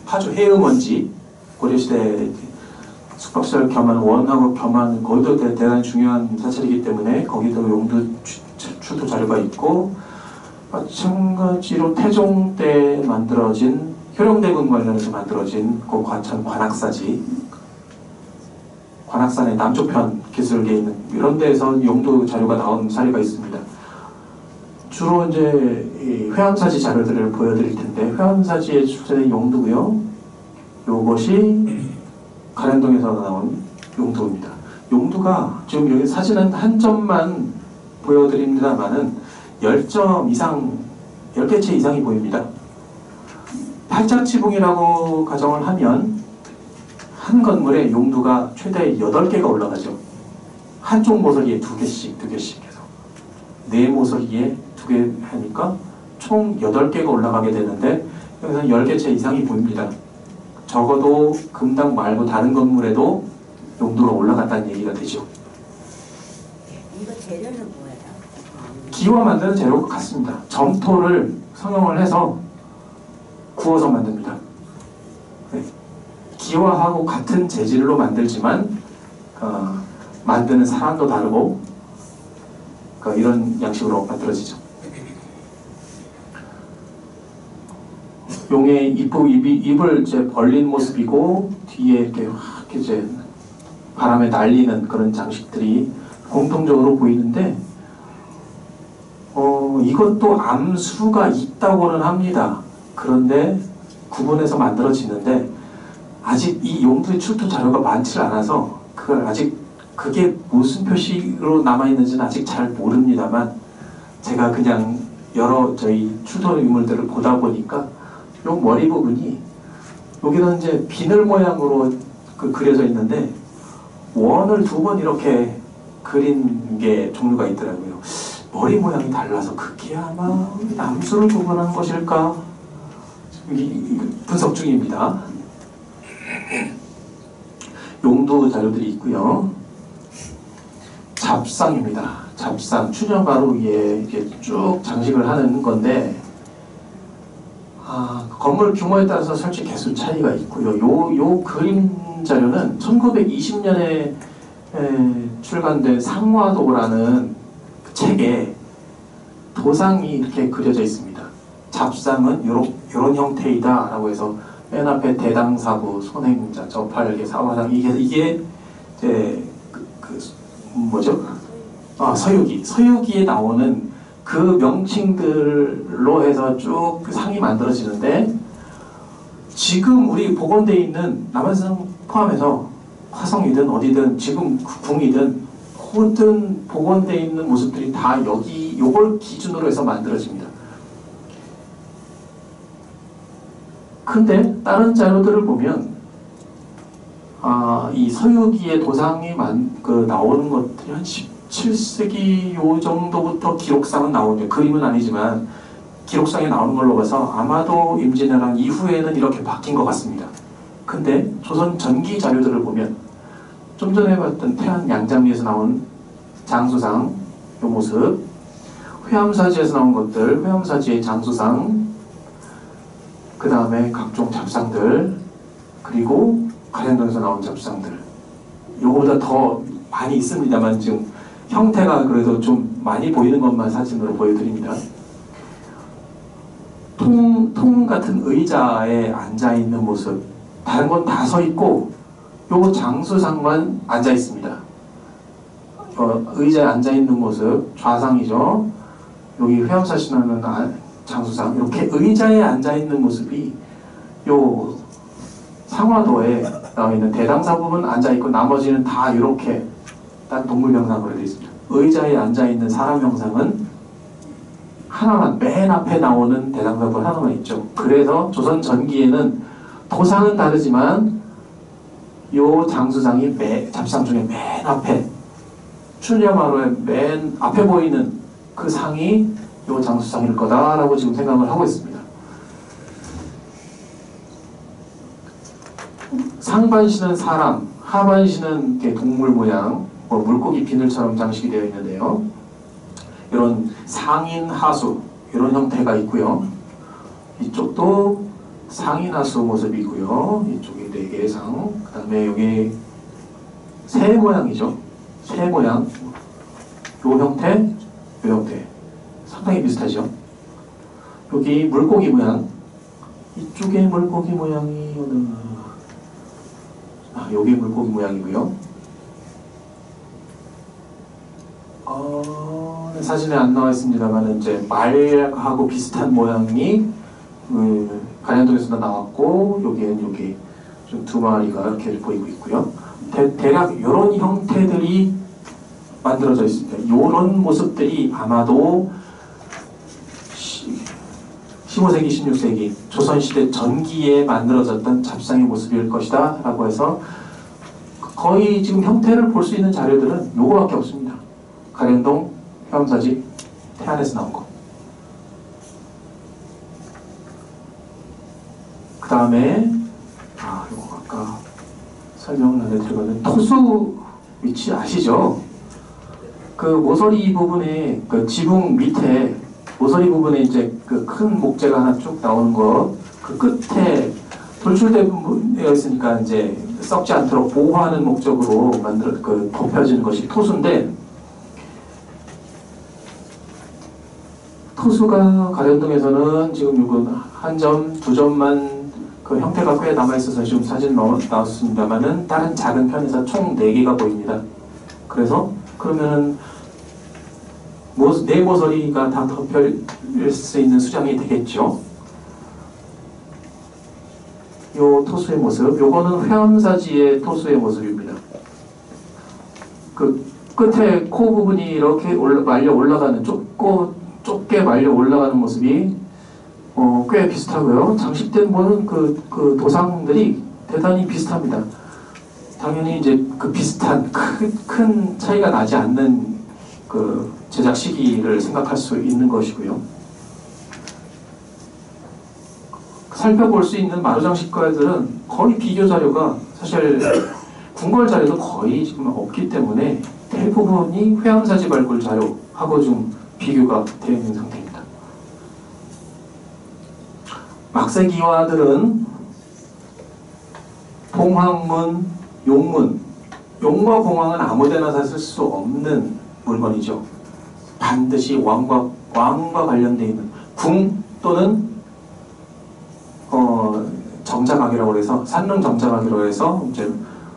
파주 해음원지, 고려시대 숙박시설 겸한 원하고 겸한, 거기도 대단히 중요한 사찰이기 때문에 거기도 용두 출토 자료가 있고, 마찬가지로 태종 때 만들어진 효령대군 관련해서 만들어진 그 과천 관악사지, 관악산의 남쪽편 기슭에 있는 이런 데에서 용도 자료가 나온 사례가 있습니다. 주로 이제 이 회암사지 자료들을 보여드릴 텐데, 회암사지의 출처는 용도고요. 요것이 가련동에서 나온 용도입니다. 용도가 지금 여기 사진은 한 점만 보여드립니다만은 10점 이상, 10개체 이상이 보입니다. 팔자지붕이라고 가정을 하면 한 건물에 용도가 최대 8개가 올라가죠. 한쪽 모서리에 2개씩 해서 4모서리에 2개 하니까 총 8개가 올라가게 되는데, 여기서 10개체 이상이 보입니다. 적어도 금당 말고 다른 건물에도 용도가 올라갔다는 얘기가 되죠. 이거 재료는 뭐예요? 기와 만드는 재료가 같습니다. 점토를 성형을 해서 구워서 만듭니다. 네. 기와하고 같은 재질로 만들지만 만드는 사람도 다르고 이런 양식으로 만들어지죠. 용의 입을 이제 벌린 모습이고, 뒤에 이렇게 확 이제 바람에 날리는 그런 장식들이 공통적으로 보이는데, 이것도 암수가 있다고는 합니다. 그런데 구분해서 만들어지는데, 아직 이 용도의 출토 자료가 많지 않아서 그걸 아직 그게 무슨 표시로 남아있는지는 아직 잘 모릅니다만, 제가 그냥 여러 저희 출토 유물들을 보다 보니까 요 머리 부분이, 여기는 이제 비늘 모양으로 그려져 있는데 원을 2번 이렇게 그린 게 종류가 있더라고요. 머리 모양이 달라서 그게 아마 암수를 구분한 것일까? 분석 중입니다. 용도 자료들이 있고요. 잡상입니다. 잡상, 추녀가루 위에 이렇게 쭉 장식을 하는 건데, 건물 규모에 따라서 설치 개수 차이가 있고요. 요 그림 자료는 1920년에 출간된 상화도라는 책에 도상이 이렇게 그려져 있습니다. 잡상은 요런 형태이다 라고 해서 맨 앞에 대당사부, 손행자, 저팔계, 사화상, 이게 이제 뭐죠? 서유기에 나오는 그 명칭들로 해서 쭉 상이 만들어지는데, 지금 우리 복원되어 있는 남한성 포함해서 화성이든 어디든 지금 궁이든 모든 복원되어 있는 모습들이 다 요걸 기준으로 해서 만들어집니다. 근데 다른 자료들을 보면 이 서유기의 도상이 나오는 것들이 한 17세기 요 정도부터 기록상은 나오죠. 그림은 아니지만 기록상에 나오는 걸로 봐서 아마도 임진왜란 이후에는 이렇게 바뀐 것 같습니다. 근데 조선 전기 자료들을 보면 좀 전에 봤던 태안 양장리에서 나온 장수상 요 모습, 회암사지에서 나온 것들, 회암사지의 장수상, 그 다음에 각종 잡상들, 그리고 가련동에서 나온 잡상들, 요거보다 더 많이 있습니다만 지금 형태가 그래도 좀 많이 보이는 것만 사진으로 보여드립니다. 통 같은 의자에 앉아있는 모습, 다른 건 다 서 있고 요 장수상만 앉아 있습니다. 의자에 앉아 있는 모습, 좌상이죠. 여기 회암사신하는 장수상, 이렇게 의자에 앉아 있는 모습이 요 상화도에 나와 있는 대당사 부분 앉아 있고, 나머지는 다 이렇게 딱 동물 명상으로 되어 있습니다. 의자에 앉아 있는 사람 명상은 하나만, 맨 앞에 나오는 대당사 부분 하나만 있죠. 그래서 조선 전기에는 도상은 다르지만 요 장수상이 잡상 중에 맨 앞에, 출녀마루의 맨 앞에 보이는 그 상이 요 장수상일 거다라고 지금 생각을 하고 있습니다. 상반신은 사람, 하반신은 동물 모양, 물고기 비늘처럼 장식이 되어 있는데요. 이런 상인 하수, 이런 형태가 있고요. 이쪽도 상인 하수 모습이고요. 이쪽에 4개의 상, 그 다음에 여기 새 모양이죠. 새 모양, 요 형태, 요 형태. 상당히 비슷하죠. 여기 물고기 모양, 이쪽에 물고기 모양이 여기 물고기 모양이고요. 사진에 안 나와 있습니다만 이제 말하고 비슷한 모양이 가련동에서 나왔고, 여기는 여기 좀 두 마리가 이렇게 보이고 있고요. 대략 이런 형태들이 만들어져 있습니다. 이런 모습들이 아마도 15세기, 16세기 조선시대 전기에 만들어졌던 잡상의 모습일 것이다 라고 해서 거의 지금 형태를 볼 수 있는 자료들은 요거밖에 없습니다. 가련동 회암사지 태안에서 나온 거. 그 다음에 요거 아까 설명란에 들어가는 토수 위치 아시죠? 그 모서리 부분에 그 지붕 밑에 모서리 부분에 이제 그 큰 목재가 하나 쭉 나오는 거, 그 끝에 돌출되어 있으니까 이제 썩지 않도록 보호하는 목적으로 덮여지는 것이 토수인데, 토수가 가련동에서는 지금 이거 한 점, 두 점만 그 형태가 꽤 남아있어서 지금 사진 나왔습니다만은 다른 작은 편에서 총 4개가 보입니다. 그래서 그러면은 네 모서리가 다 덮일 수 있는 수장이 되겠죠. 요 토수의 모습, 요거는 회암사지의 토수의 모습입니다. 그 끝에 코 부분이 이렇게 말려 올라가는, 좁게 말려 올라가는 모습이 꽤 비슷하고요. 장식된 거는 그 도상들이 대단히 비슷합니다. 당연히 이제 그 비슷한 큰 차이가 나지 않는 그 제작 시기를 생각할 수 있는 것이고요. 살펴볼 수 있는 마루장식과들은 거의 비교 자료가 사실 궁궐 자료도 거의 지금 없기 때문에 대부분이 회암사지 발굴 자료하고 좀 비교가 되어 있는 상태입니다. 막세기와들은 봉황문, 용문, 용과 봉황은 아무데나 다 쓸 수 없는 물건이죠. 반드시 왕과 관련되어 있는 궁 또는 정자각이라고 해서 산릉 정자각이라고 해서 이제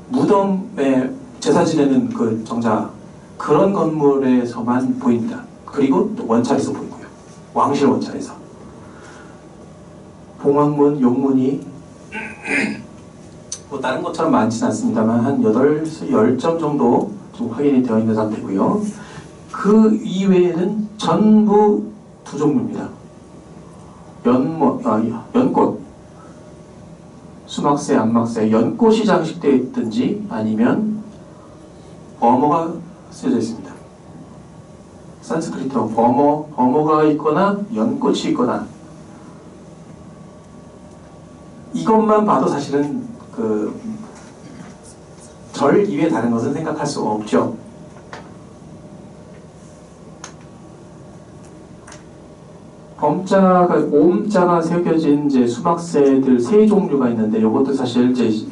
무덤에 제사 지내는 그 정자, 그런 건물에서만 보입니다. 그리고 또 원찰에서 보이고요. 왕실 원찰에서. 봉황문, 용문이 뭐 다른 것처럼 많지는 않습니다만 한 10점 정도 좀 확인이 되어 있는 상태고요. 그 이외에는 전부 두 종류입니다. 연꽃, 수막새, 안막새, 연꽃이 장식되어 있든지 아니면 버머가 쓰여져 있습니다. 산스크리트어 버머가 있거나 연꽃이 있거나, 이것만 봐도 사실은 절 이외에 다른 것은 생각할 수가 없죠. 옴자가 새겨진 이제 수막새들 3종류가 있는데, 이것도 사실 이제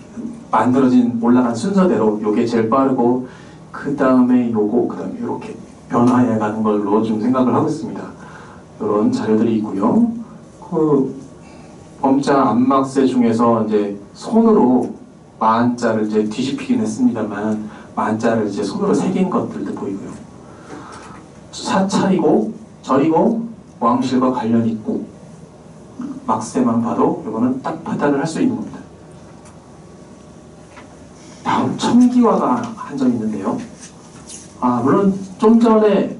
만들어진 올라간 순서대로 요게 제일 빠르고 그 다음에 요거, 그 다음에 이렇게 변화해 가는 걸로 좀 생각을 하고 있습니다. 이런 자료들이 있고요. 그 범자 안막새 중에서 이제 손으로 만자를 이제 뒤집히긴 했습니다만 만자를 이제 손으로 새긴 것들도 보이고요. 사찰이고 절이고 왕실과 관련이 있고, 막새만 봐도 이거는 딱 판단을 할 수 있는 겁니다. 다음 청기화가 한 점 있는데요. 물론 좀 전에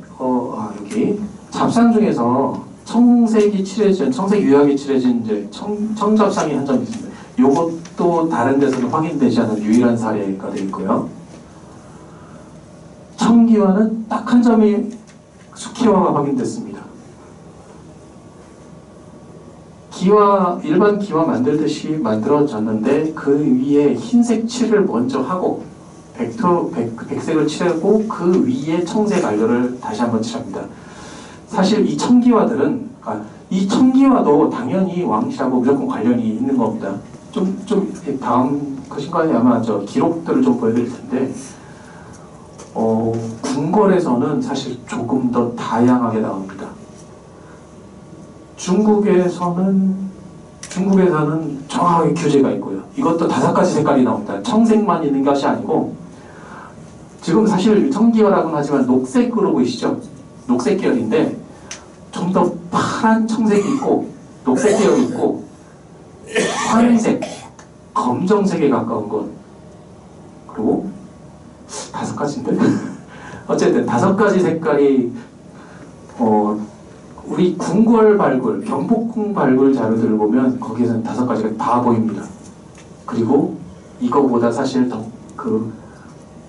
여기 잡상 중에서 청색이 칠해진, 청색 유약이 칠해진 이제 청잡상이 한 점 있습니다. 이것도 다른 데서는 확인되지 않은 유일한 사례가 되어 있고요. 청기화는 딱 한 점이 수키화가 확인됐습니다. 일반 기와 만들듯이 만들어졌는데 그 위에 흰색 칠을 먼저 하고 백색을 칠하고 그 위에 청색 알료를 다시 한번 칠합니다. 사실 이 청기화들은, 이 청기화도 당연히 왕실하고 무조건 관련이 있는 겁니다. 좀 다음 그 시간에 아마 저 기록들을 좀 보여드릴 텐데, 궁궐에서는 사실 조금 더 다양하게 나옵니다. 중국에서는 정확하게 규제가 있고요. 이것도 5가지 색깔이 나옵니다. 청색만 있는 것이 아니고, 지금 사실 청기화라고는 하지만 녹색으로 보이시죠? 녹색 계열인데 좀 더 파란 청색이 있고 녹색 계열이 있고 황색, 검정색에 가까운 것, 그리고 5가지인데 어쨌든 5가지 색깔이 우리 궁궐 발굴, 경복궁 발굴 자료들을 보면 거기에서는 5가지가 다 보입니다. 그리고 이거보다 사실 더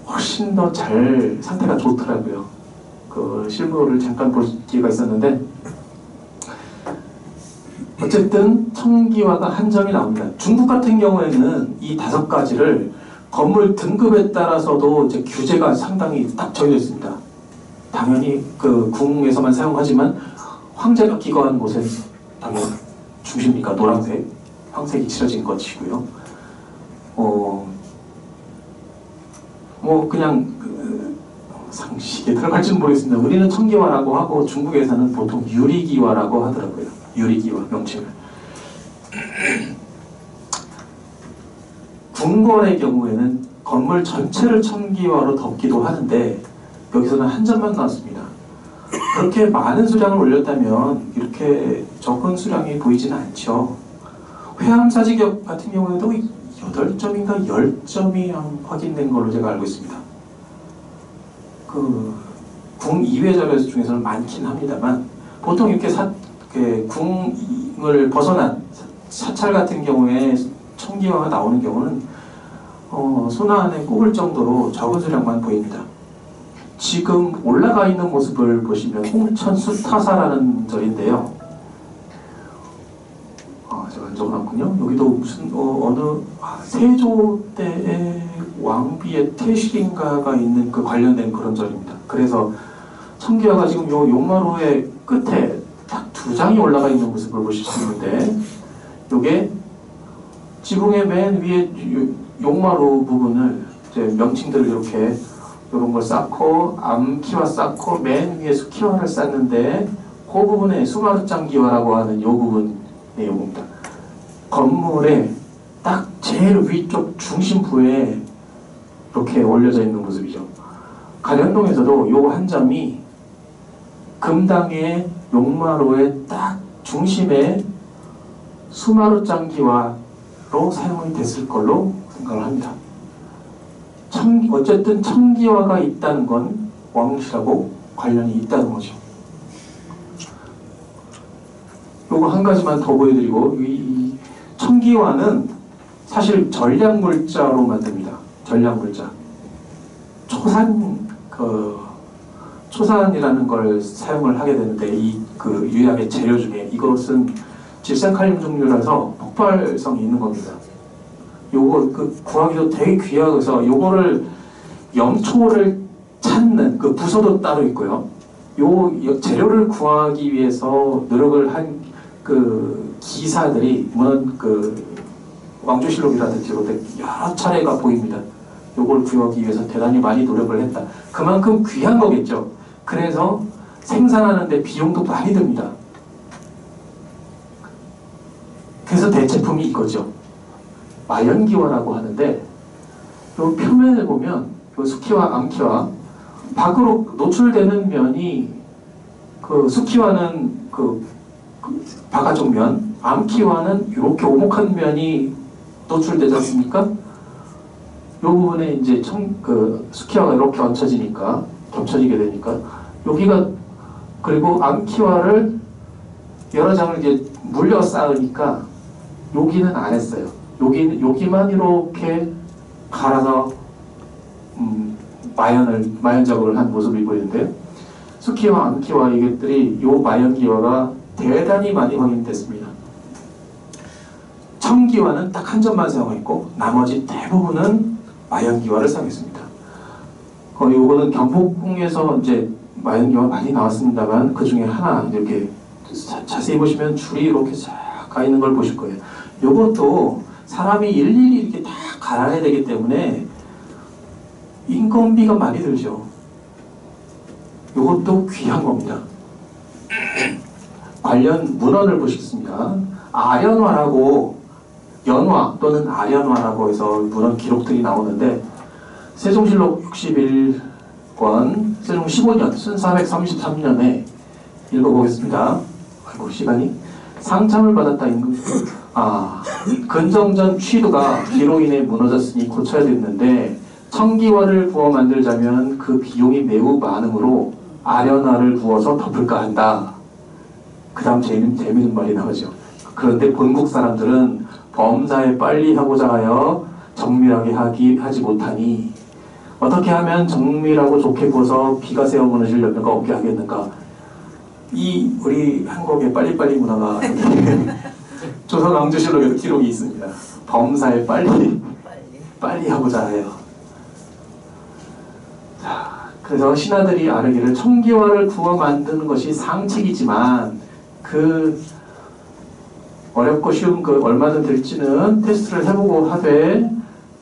훨씬 더 잘 상태가 좋더라고요. 그 실물을 잠깐 볼 기회가 있었는데 어쨌든 청기화가 한 점이 나옵니다. 중국 같은 경우에는 이 5가지를 건물 등급에 따라서도 이제 규제가 상당히 딱 정해져 있습니다. 당연히 그 궁에서만 사용하지만 황제가 기거하는 곳은 당연히 중심이니까 노란색, 황색이 칠해진 것이고요. 그냥 상식에 들어갈지는 모르겠습니다. 우리는 청기화라고 하고 중국에서는 보통 유리기화라고 하더라고요. 유리기화 명칭을. 궁궐의 경우에는 건물 전체를 청기화로 덮기도 하는데 여기서는 한 점만 나왔습니다. 그렇게 많은 수량을 올렸다면 이렇게 적은 수량이 보이지는 않죠. 회암사지격 같은 경우에도 8점인가 10점이 확인된 걸로 제가 알고 있습니다. 궁 이외 자료 중에서는 많긴 합니다만 보통 이렇게 궁을 벗어난 사찰 같은 경우에 청기화가 나오는 경우는 손 안에 꼽을 정도로 적은 수량만 보입니다. 지금 올라가 있는 모습을 보시면 홍천수타사라는 절인데요. 제가 안 적어놨군요. 여기도 무슨 어느 세조 때의 왕비의 태식인가가 있는 그 관련된 그런 절입니다. 그래서 청기화가 지금 요 용마루의 끝에 딱 2장이 올라가 있는 모습을 보실 수 있는데, 요게 지붕의 맨 위에 용마루 부분을 이제 명칭들을 이렇게 이런 걸 쌓고 암기화 쌓고 맨 위에 수기화를 쌓는데 그 부분에 수마루짱기화라고 하는 요 부분의 요겁니다. 건물의 딱 제일 위쪽 중심부에 이렇게 올려져 있는 모습이죠. 가련동에서도 요 한 점이 금당의 용마루의 딱 중심에 수마루짱기화로 사용이 됐을 걸로 생각을 합니다. 어쨌든 청기화가 있다는 건 왕실하고 관련이 있다는 거죠. 요거 한 가지만 더 보여드리고, 이 청기화는 사실 전략물자로 만듭니다. 전략물자. 초산이라는 걸 사용을 하게 되는데, 그 유약의 재료 중에 이것은 질산칼륨 종류라서 폭발성이 있는 겁니다. 요거 구하기도 되게 귀하고서 요거를 영초를 찾는 그 부서도 따로 있고요. 요 재료를 구하기 위해서 노력을 한 그 기사들이 물론 그 왕조실록이라든지 여러 차례가 보입니다. 요걸 구하기 위해서 대단히 많이 노력을 했다. 그만큼 귀한 거겠죠. 그래서 생산하는데 비용도 많이 듭니다. 그래서 대체품이 이거죠. 마연기화라고 하는데, 요 표면을 보면 요 수키화, 암키화 밖으로 노출되는 면이 그 수키화는 바가쪽 면, 암키화는 이렇게 오목한 면이 노출되지 않습니까? 요 부분에 이제 수키화가 이렇게 얹혀지니까 겹쳐지게 되니까 여기가, 그리고 암키화를 여러 장을 이제 물려 쌓으니까 여기는 안 했어요. 여기만 이렇게 갈아서 마연 작업을 한 모습이 보이는데요. 수키화, 암키화 이것들이 요 마연기화가 대단히 많이 확인됐습니다. 청기화는 딱 한 점만 사용했고 나머지 대부분은 마연기화를 사용했습니다. 요거는 경복궁에서 이제 마연기화 많이 나왔습니다만 그 중에 하나 이렇게 자세히 보시면 줄이 이렇게 쫙 가 있는 걸 보실 거예요. 요것도 사람이 일일이 이렇게 다 갈아야 되기 때문에 인건비가 많이 들죠. 요것도 귀한 겁니다. 관련 문헌을 보시겠습니다. 아련화라고 연화 또는 아련화라고 해서 문헌 기록들이 나오는데 세종실록 61권 세종 15년 1433년에 읽어보겠습니다. 아이고 시간이 상참을 받았다. 근정전 취두가 비로 인해 무너졌으니 고쳐야 됐는데 청기화를 구워 만들자면 그 비용이 매우 많으므로 아련화를 구워서 덮을까 한다. 그 다음 재미있는 말이 나오죠. 그런데 본국 사람들은 범사에 빨리 하고자 하여 정밀하게 하지 못하니 어떻게 하면 정밀하고 좋게 구워서 비가 새어 무너질 염려가 없게 하겠는가. 이 우리 한국의 빨리빨리 문화가 조선 왕조실록에도 기록이 있습니다. 범사에 빨리 하고자 해요. 자, 그래서 신하들이 아뢰기를 청기화를 구워 만드는 것이 상책이지만 그 어렵고 쉬운 그 얼마든 될지는 테스트를 해보고 하되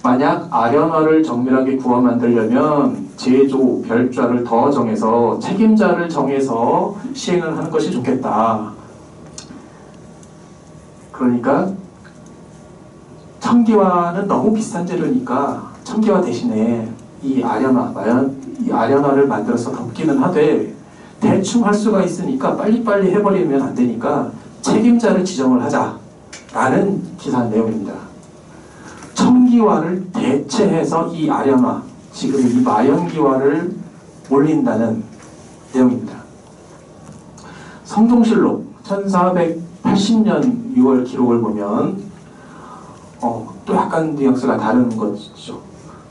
만약 아련화를 정밀하게 구워 만들려면 제조, 별좌를 더 정해서 책임자를 정해서 시행을 하는 것이 좋겠다. 그러니까 청기화는 너무 비싼 재료니까 청기화 대신에 이 아련화를 만들어서 덮기는 하되 대충 할 수가 있으니까 빨리빨리 해버리면 안 되니까 책임자를 지정을 하자라는 기사 내용입니다. 청기화를 대체해서 이 아련화, 지금 이 마연기화를 올린다는 내용입니다. 성종실록 1480년 6월 기록을 보면 또 약간 뉘앙스가 다른 것이죠.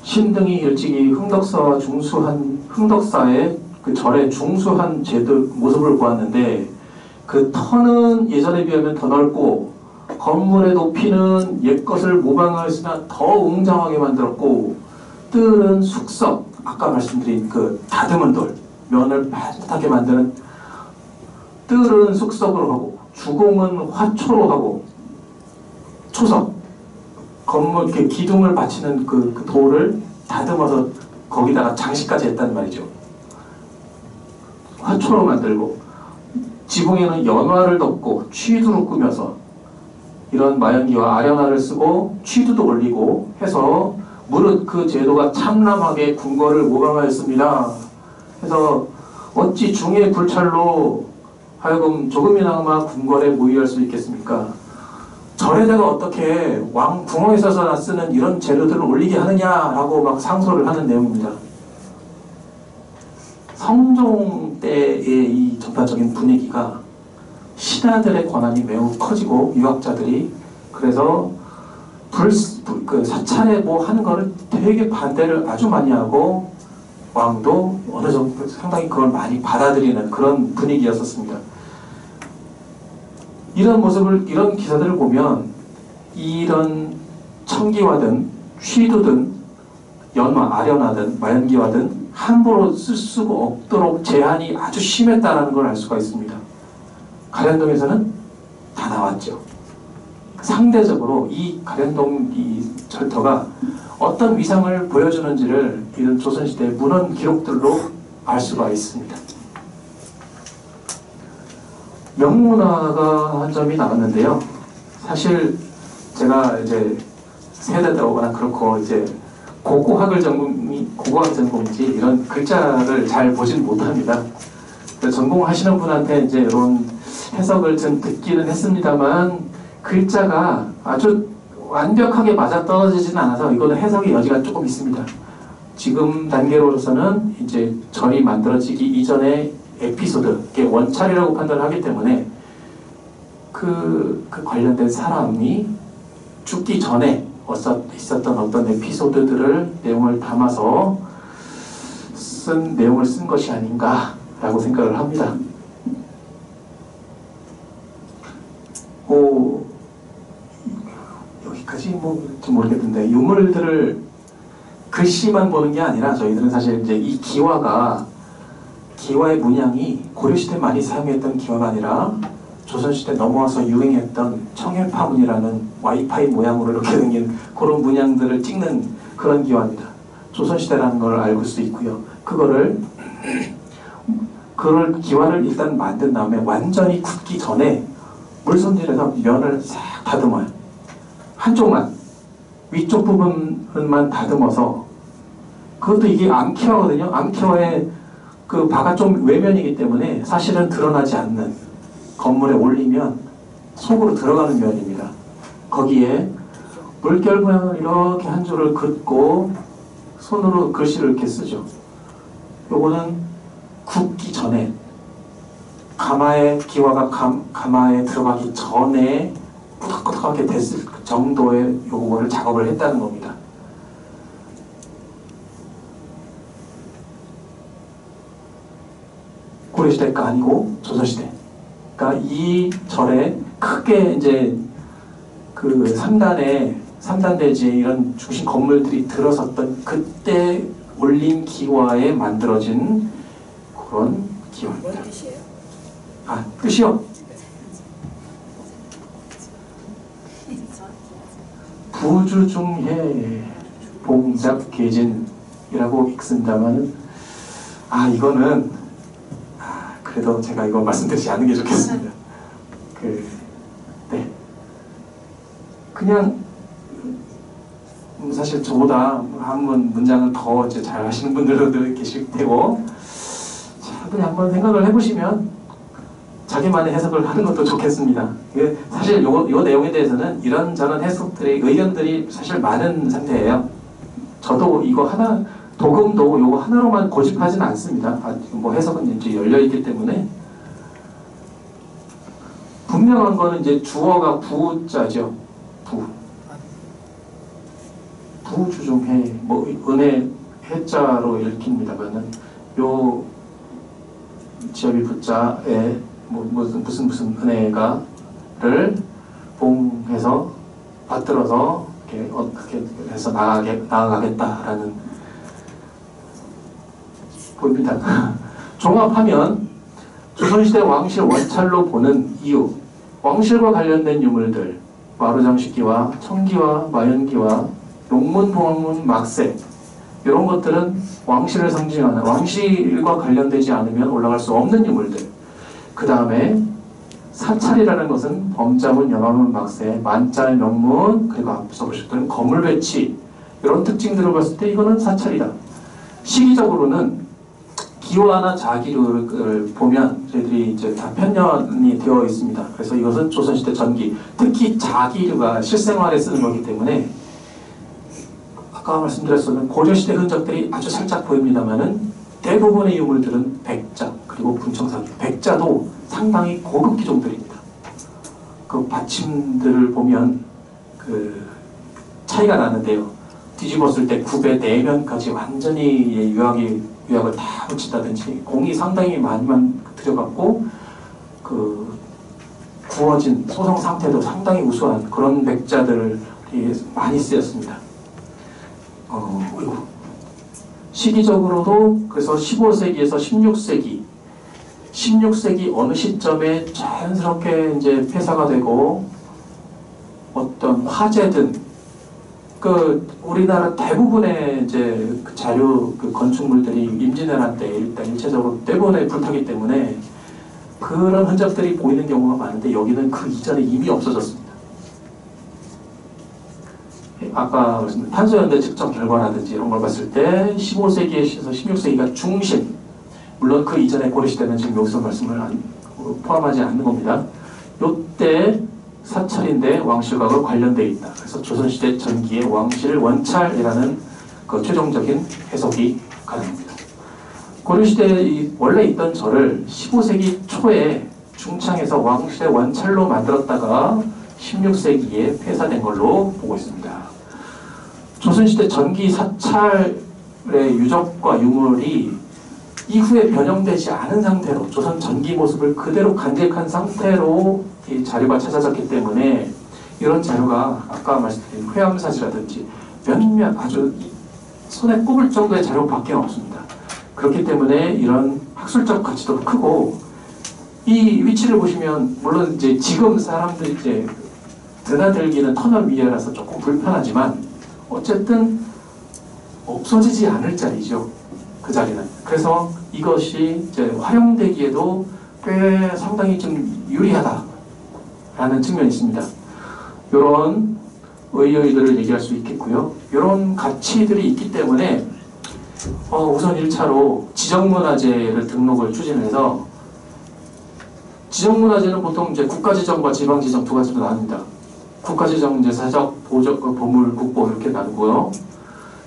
신등이 일찍이 흥덕사의 그 절의 중수한 제도 모습을 보았는데 그 터는 예전에 비하면 더 넓고 건물의 높이는 옛것을 모방하였으나 더 웅장하게 만들었고 뜰은 숙석, 아까 말씀드린 그 다듬은 돌, 면을 반듯하게 만드는 뜰은 숙석으로 하고 주공은 화초로 하고 초석, 건물 이렇게 기둥을 받치는 그 돌을 다듬어서 거기다가 장식까지 했단 말이죠. 화초로 만들고 지붕에는 연화를 덮고 취두로 꾸며서 이런 마연기와 아련화를 쓰고 취두도 올리고 해서 무릇 그 제도가 참람하게 궁궐을 모방하였습니다. 그래서 어찌 중의 불찰로 하여금 조금이나마 궁궐에 모의할 수 있겠습니까? 절에다가 어떻게 왕 궁어에 있어서 쓰는 이런 재료들을 올리게 하느냐라고 막 상소를 하는 내용입니다. 성종 때의 이 전반적인 분위기가 신하들의 권한이 매우 커지고 유학자들이 그래서 그 사찰에 뭐 하는 거를 되게 반대를 아주 많이 하고 왕도 어느 정도 상당히 그걸 많이 받아들이는 그런 분위기였었습니다. 이런 모습을, 이런 기사들을 보면 이런 청기화든 취두든 연화, 아련화든 마연기화든 함부로 쓸 수가 없도록 제한이 아주 심했다는 걸 알 수가 있습니다. 가련동에서는 다 나왔죠. 상대적으로 이 가련동 이 절터가 어떤 위상을 보여주는지를 이런 조선시대 문헌 기록들로 알 수가 있습니다. 명문화가 한 점이 나왔는데요. 사실 제가 이제 세대다 오거나 그렇고 이제 고고학 전공인지 이런 글자를 잘 보지는 못합니다. 전공하시는 분한테 이제 이런 해석을 좀 듣기는 했습니다만 글자가 아주 완벽하게 맞아떨어지지는 않아서 이거는 해석의 여지가 조금 있습니다. 지금 단계로서는 이제 절이 만들어지기 이전의 에피소드, 이게 원찰이라고 판단을 하기 때문에 그 관련된 사람이 죽기 전에 있었던 어떤 에피소드들을 내용을 담아서 내용을 쓴 것이 아닌가라고 생각을 합니다. 여기까지 좀 모르겠는데 유물들을 글씨만 보는 게 아니라 저희들은 사실 이제 이 기와의 문양이 고려시대 많이 사용했던 기와가 아니라 조선시대 넘어와서 유행했던 청해파문이라는 와이파이 모양으로 이렇게 생긴 그런 문양들을 찍는 그런 기와입니다. 조선시대라는 걸 알 수 있고요. 그거를 그걸 기와를 일단 만든 다음에 완전히 굳기 전에 물 손질해서 면을 싹 다듬어요. 한쪽만, 위쪽 부분만 다듬어서. 그것도 이게 암키와거든요. 암키와의 그 바깥쪽 외면이기 때문에 사실은 드러나지 않는, 건물에 올리면 속으로 들어가는 면입니다. 거기에 물결 모양을 이렇게 한 줄을 긋고 손으로 글씨를 이렇게 쓰죠. 요거는 굽기 전에, 가마에, 기와가 가마에 들어가기 전에 꾸덕꾸덕하게 됐을 정도의 요거를 작업을 했다는 겁니다. 고려시대가 아니고 조선시대. 그러니까 이 절에 크게 이제 그 3단 대지 이런 중심 건물들이 들어섰던 그때 올린 기와에 만들어진 그런 기와입니다. 뭔 뜻이에요? 아, 뜻이요? 부주중해 봉잡계진이라고 읽습니다만은, 이거는 그래도 제가 이거 말씀드리지 않는 게 좋겠습니다. 네. 그냥 사실 저보다 한번 문장을 더 이제 잘 하시는 분들도 계실 테고, 자, 그냥 한번 생각을 해보시면 자기만의 해석을 하는 것도 좋겠습니다. 사실 요 내용에 대해서는 이런저런 해석들의 의견들이 사실 많은 상태예요. 저도 이거 하나, 도금도 요거 하나로만 고집하지는 않습니다. 뭐 해석은 이제 열려있기 때문에. 분명한 거는 이제 주어가 부자죠. 부주중해, 뭐 은혜 해자로 읽힙니다만은 요 지엽이 부자에 무슨 은혜가를 봉해서 받들어서 이렇게 어떻게 해서 나아가겠다라는 보입니다. 종합하면 조선시대 왕실 원찰로 보는 이유, 왕실과 관련된 유물들, 마루장식기와 청기와 마연기와 용문, 봉황문, 막색, 이런 것들은 왕실을 상징하는, 왕실과 관련되지 않으면 올라갈 수 없는 유물들. 그 다음에 사찰이라는 것은 범자문, 연화문, 막색, 만자의 명문, 그리고 앞서 보셨던 거물배치, 이런 특징들을 봤을 때 이거는 사찰이다. 시기적으로는 기와나 자기를 보면 저희들이 이제 다 편년이 되어 있습니다. 그래서 이것은 조선시대 전기, 특히 자기류가 실생활에 쓰는 거기 때문에 아까 말씀드렸던 고려시대 흔적들이 아주 살짝 보입니다만은 대부분의 유물들은 백자 그리고 분청사기, 백자도 상당히 고급 기종들입니다. 그 받침들을 보면 그 차이가 나는데요. 뒤집었을 때 굽의 내면까지 완전히 유약을 다 붙인다든지 공이 상당히 많이만 들여갖고 그 구워진 소성 상태도 상당히 우수한 그런 백자들이 많이 쓰였습니다. 시기적으로도 그래서 15세기에서 16세기 어느 시점에 자연스럽게 이제 폐사가 되고 어떤 화재든 우리나라 대부분의 이제 그 자료 건축물들이 임진왜란 때 일단 일체적으로 대부분에 불타기 때문에 그런 흔적들이 보이는 경우가 많은데 여기는 그 이전에 이미 없어졌습니다. 아까 말씀드린 탄소연대 측정 결과라든지 이런 걸 봤을 때 15세기에서 16세기가 중심, 물론 그 이전에 고려시대는 지금 여기서 말씀을 포함하지 않는 겁니다. 요때 사찰인데 왕실과가 관련되어 있다. 그래서 조선시대 전기의 왕실 원찰이라는 그 최종적인 해석이 가능합니다. 고려시대에 원래 있던 절을 15세기 초에 중창에서 왕실의 원찰로 만들었다가 16세기에 폐사된 걸로 보고 있습니다. 조선시대 전기 사찰의 유적과 유물이 이후에 변형되지 않은 상태로 조선 전기 모습을 그대로 간직한 상태로 이 자료가 찾아졌기 때문에 이런 자료가 아까 말씀드린 회암사지라든지 몇몇 아주 손에 꼽을 정도의 자료밖에 없습니다. 그렇기 때문에 이런 학술적 가치도 크고 이 위치를 보시면 물론 이제 지금 사람들이 이제 드나들기는 터널 위에라서 조금 불편하지만 어쨌든 없어지지 않을 자리죠. 그 자리는. 그래서 이것이 이제 활용되기에도 꽤 상당히 좀 유리하다라는 측면이 있습니다. 이런 의의들을 얘기할 수 있겠고요. 이런 가치들이 있기 때문에 우선 1차로 지정문화재를 등록을 추진해서, 지정문화재는 보통 이제 국가지정과 지방지정 두 가지로 나눕니다. 국가지정은 이제 사적, 보물, 국보 이렇게 나누고요.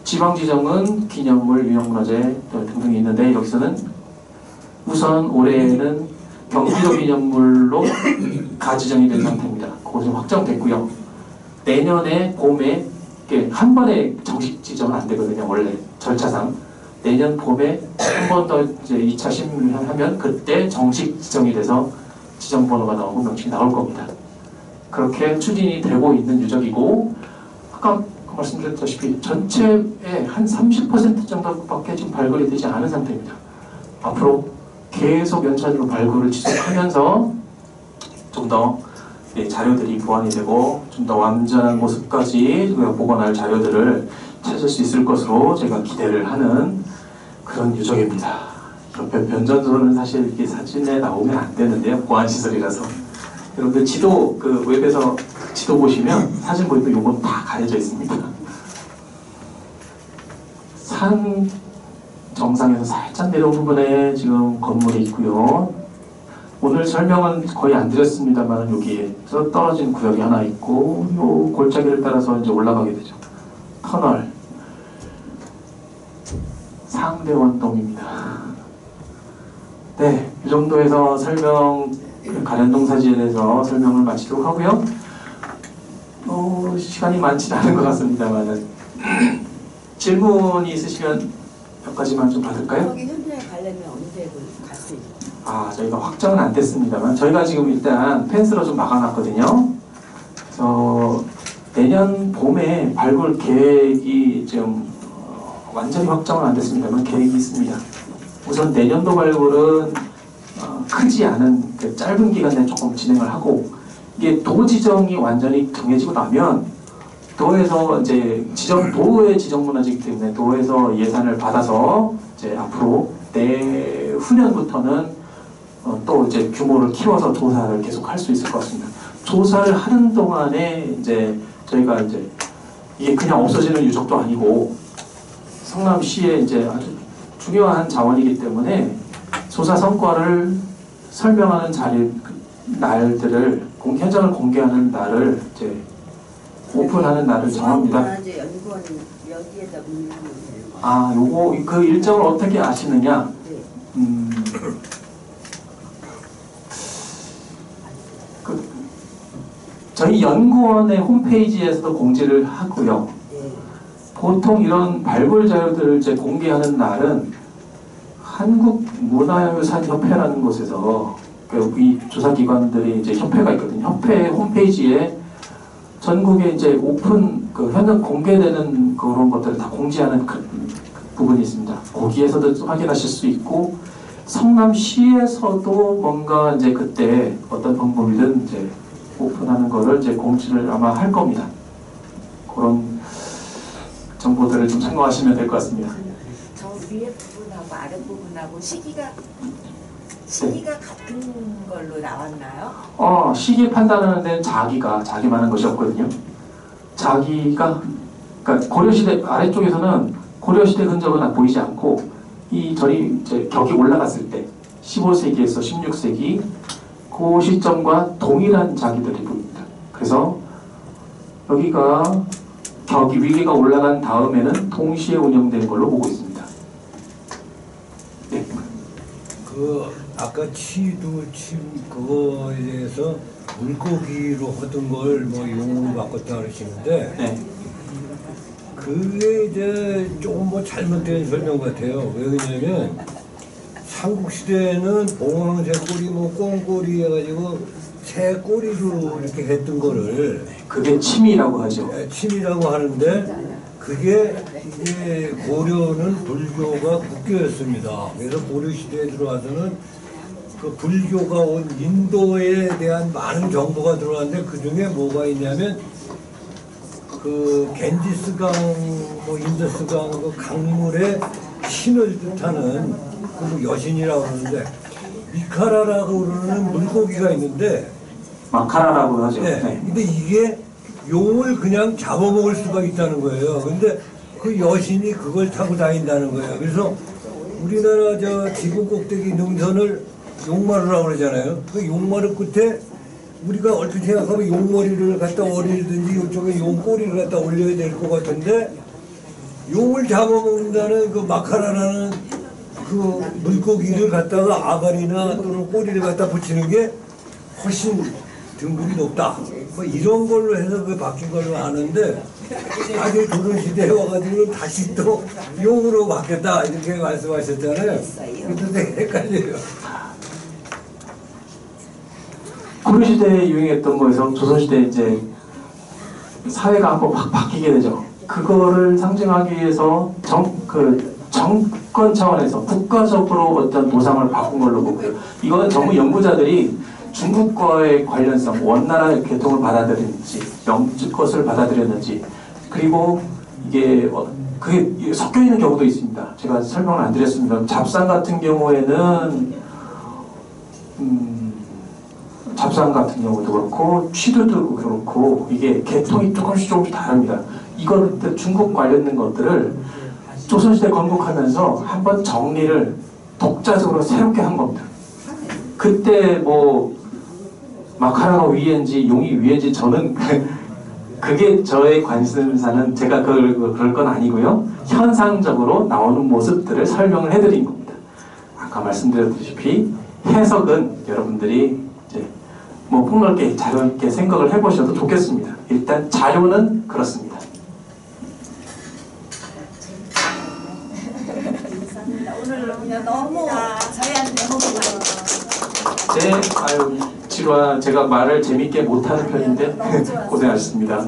지방지정은 기념물, 유형문화재 등등이 있는데, 여기서는 우선 올해는 경기도 기념물로 가지정이 된 상태입니다. 그것은 확정됐고요. 내년에 봄에, 한 번에 정식 지정은 안 되거든요, 원래 절차상. 내년 봄에 한 번 더 이제 2차 심의를 하면 그때 정식 지정이 돼서 지정번호가 나오고 명칭이 나올 겁니다. 그렇게 추진이 되고 있는 유적이고, 아까 말씀드렸다시피 전체의 한 30% 정도밖에 지금 발굴이 되지 않은 상태입니다. 앞으로 계속 연차적으로 발굴을 지속하면서 좀 더 자료들이 보완이 되고 좀 더 완전한 모습까지 복원할 자료들을 찾을 수 있을 것으로 제가 기대를 하는 그런 유적입니다. 옆에 변전소는 사실 이게 사진에 나오면 안 되는데요. 보안시설이라서. 여러분들 지도, 웹에서 지도 보시면 사진 보이면 요건 다 가려져 있습니다. 산 정상에서 살짝 내려온 부분에 지금 건물이 있고요. 오늘 설명은 거의 안 드렸습니다만 여기에서 떨어진 구역이 하나 있고, 요 골짜기를 따라서 이제 올라가게 되죠. 터널. 상대원동입니다. 네, 이 정도에서 가련동 사지에 대해서 설명을 마치도록 하고요. 시간이 많지는 않은 것 같습니다만은 질문이 있으시면 몇 가지만 좀 받을까요? 거기 현장에 가려면 언제 갈 수 있어요? 저희가 확정은 안 됐습니다만 저희가 지금 일단 펜스로 좀 막아놨거든요. 그래서 내년 봄에 발굴 계획이 좀 완전히 확정은 안 됐습니다만 계획이 있습니다. 우선 내년도 발굴은 크지 않은 짧은 기간 내에 조금 진행을 하고, 이게 도 지정이 완전히 정해지고 나면 도에서 이제 도의 지정문화재이기 때문에 도에서 예산을 받아서 이제 앞으로 내후년부터는 또 이제 규모를 키워서 조사를 계속 할 수 있을 것 같습니다. 조사를 하는 동안에 이제 저희가 이제 이게 그냥 없어지는 유적도 아니고 성남시의 이제 아주 중요한 자원이기 때문에 조사 성과를 설명하는 날들을 현장을 공개하는 날을 이제 오픈하는 날을 정합니다. 연구원 여기에다 문의하면 되는 거예요? 요거 그 일정을 어떻게 아시느냐? 네. 저희 연구원의 홈페이지에서도 공지를 하고요. 네. 보통 이런 발굴 자료들을 이제 공개하는 날은 한국문화유산협회라는 곳에서 이 조사기관들이 이제 협회가 있거든요. 협회 홈페이지에 전국에 이제 오픈 현장 공개되는 그런 것들을 다 공지하는 그 부분이 있습니다. 거기에서도 확인하실 수 있고, 성남시에서도 뭔가 이제 그때 어떤 방법이든 이제 오픈하는 거를 이제 공지를 아마 할 겁니다. 그런 정보들을 좀 참고하시면 될 것 같습니다. 저 위에 부분하고 아래 부분하고 시기가 같은 걸로 나왔나요? 시기 판단하는 데는 자기만한 것이 없거든요. 그러니까 고려시대 아래쪽에서는 고려시대 흔적은 보이지 않고, 이 절이 이제 격이 올라갔을 때 15세기에서 16세기 그 시점과 동일한 자기들이 보입니다. 그래서 여기가 격이 위계가 올라간 다음에는 동시에 운영되는 걸로 보고 있습니다. 네. 아까 그거에 대해서 물고기로 하던 걸 용어로 바꿨다 그러시는데, 네. 그게 이제 조금 잘못된 설명 같아요. 왜냐면 삼국시대에는 봉황새 꼬리, 꽁꼬리 해가지고 새 꼬리로 이렇게 했던 거를 그게 침이라고 하죠. 침이라고 하는데, 그게 이제 고려는 불교가 국교였습니다. 그래서 고려 시대에 들어와서는 그 불교가 온 인도에 대한 많은 정보가 들어왔는데, 그 중에 뭐가 있냐면 그 겐지스강, 인더스강 그 강물의 신을 뜻하는 그 여신이라고 그러는데 미카라라고 그러는 물고기가 있는데 마카라라고 하죠. 네. 네. 근데 이게 용을 그냥 잡아먹을 수가 있다는 거예요. 근데 그 여신이 그걸 타고 다닌다는 거예요. 그래서 우리나라 저 지구 꼭대기 능선을 용마루라고 그러잖아요. 그 용마루 끝에 우리가 얼핏 생각하면 용머리를 갖다 올리든지 이쪽에 용꼬리를 갖다 올려야 될 것 같은데 용을 잡아먹는다는 그 마카라라는 그 물고기를 갖다가 아가리나 또는 꼬리를 갖다 붙이는 게 훨씬 등급이 높다. 뭐 이런 걸로 해서 그 바뀐 걸로 아는데 나중에 조선시대에 와가지고 다시 또 용으로 바뀌었다 이렇게 말씀하셨잖아요. 그래도 되게 헷갈려요. 고려시대에 유행했던 거에서 조선시대에 이제 사회가 한번 확 바뀌게 되죠. 그거를 상징하기 위해서 정권 차원에서 국가적으로 어떤 도상을 바꾼 걸로 보고요. 이거는 전문 연구자들이 중국과의 관련성, 원나라의 계통을 받아들였는지, 영주 것을 받아들였는지, 그리고 이게 그게 섞여 있는 경우도 있습니다. 제가 설명을 안 드렸습니다. 잡상 같은 경우에는 잡상 같은 경우도 그렇고 취두도 그렇고 이게 계통이 조금씩 다릅니다. 이거를 중국 관련된 것들을 조선시대 건국하면서 한번 정리를 독자적으로 새롭게 한 겁니다. 그때 뭐 마카라가 위인지 용이 위인지 저는 그게 저의 관심사는 제가 그럴 건 아니고요. 현상적으로 나오는 모습들을 설명을 해드린 겁니다. 아까 말씀드렸다시피 해석은 여러분들이 이제 뭐 폭넓게 자유롭게 생각을 해보셔도 좋겠습니다. 일단 자료는 그렇습니다. 오늘 그냥 너무 저희한테 지루한 제가 말을 재밌게 못하는 편인데 고생하셨습니다.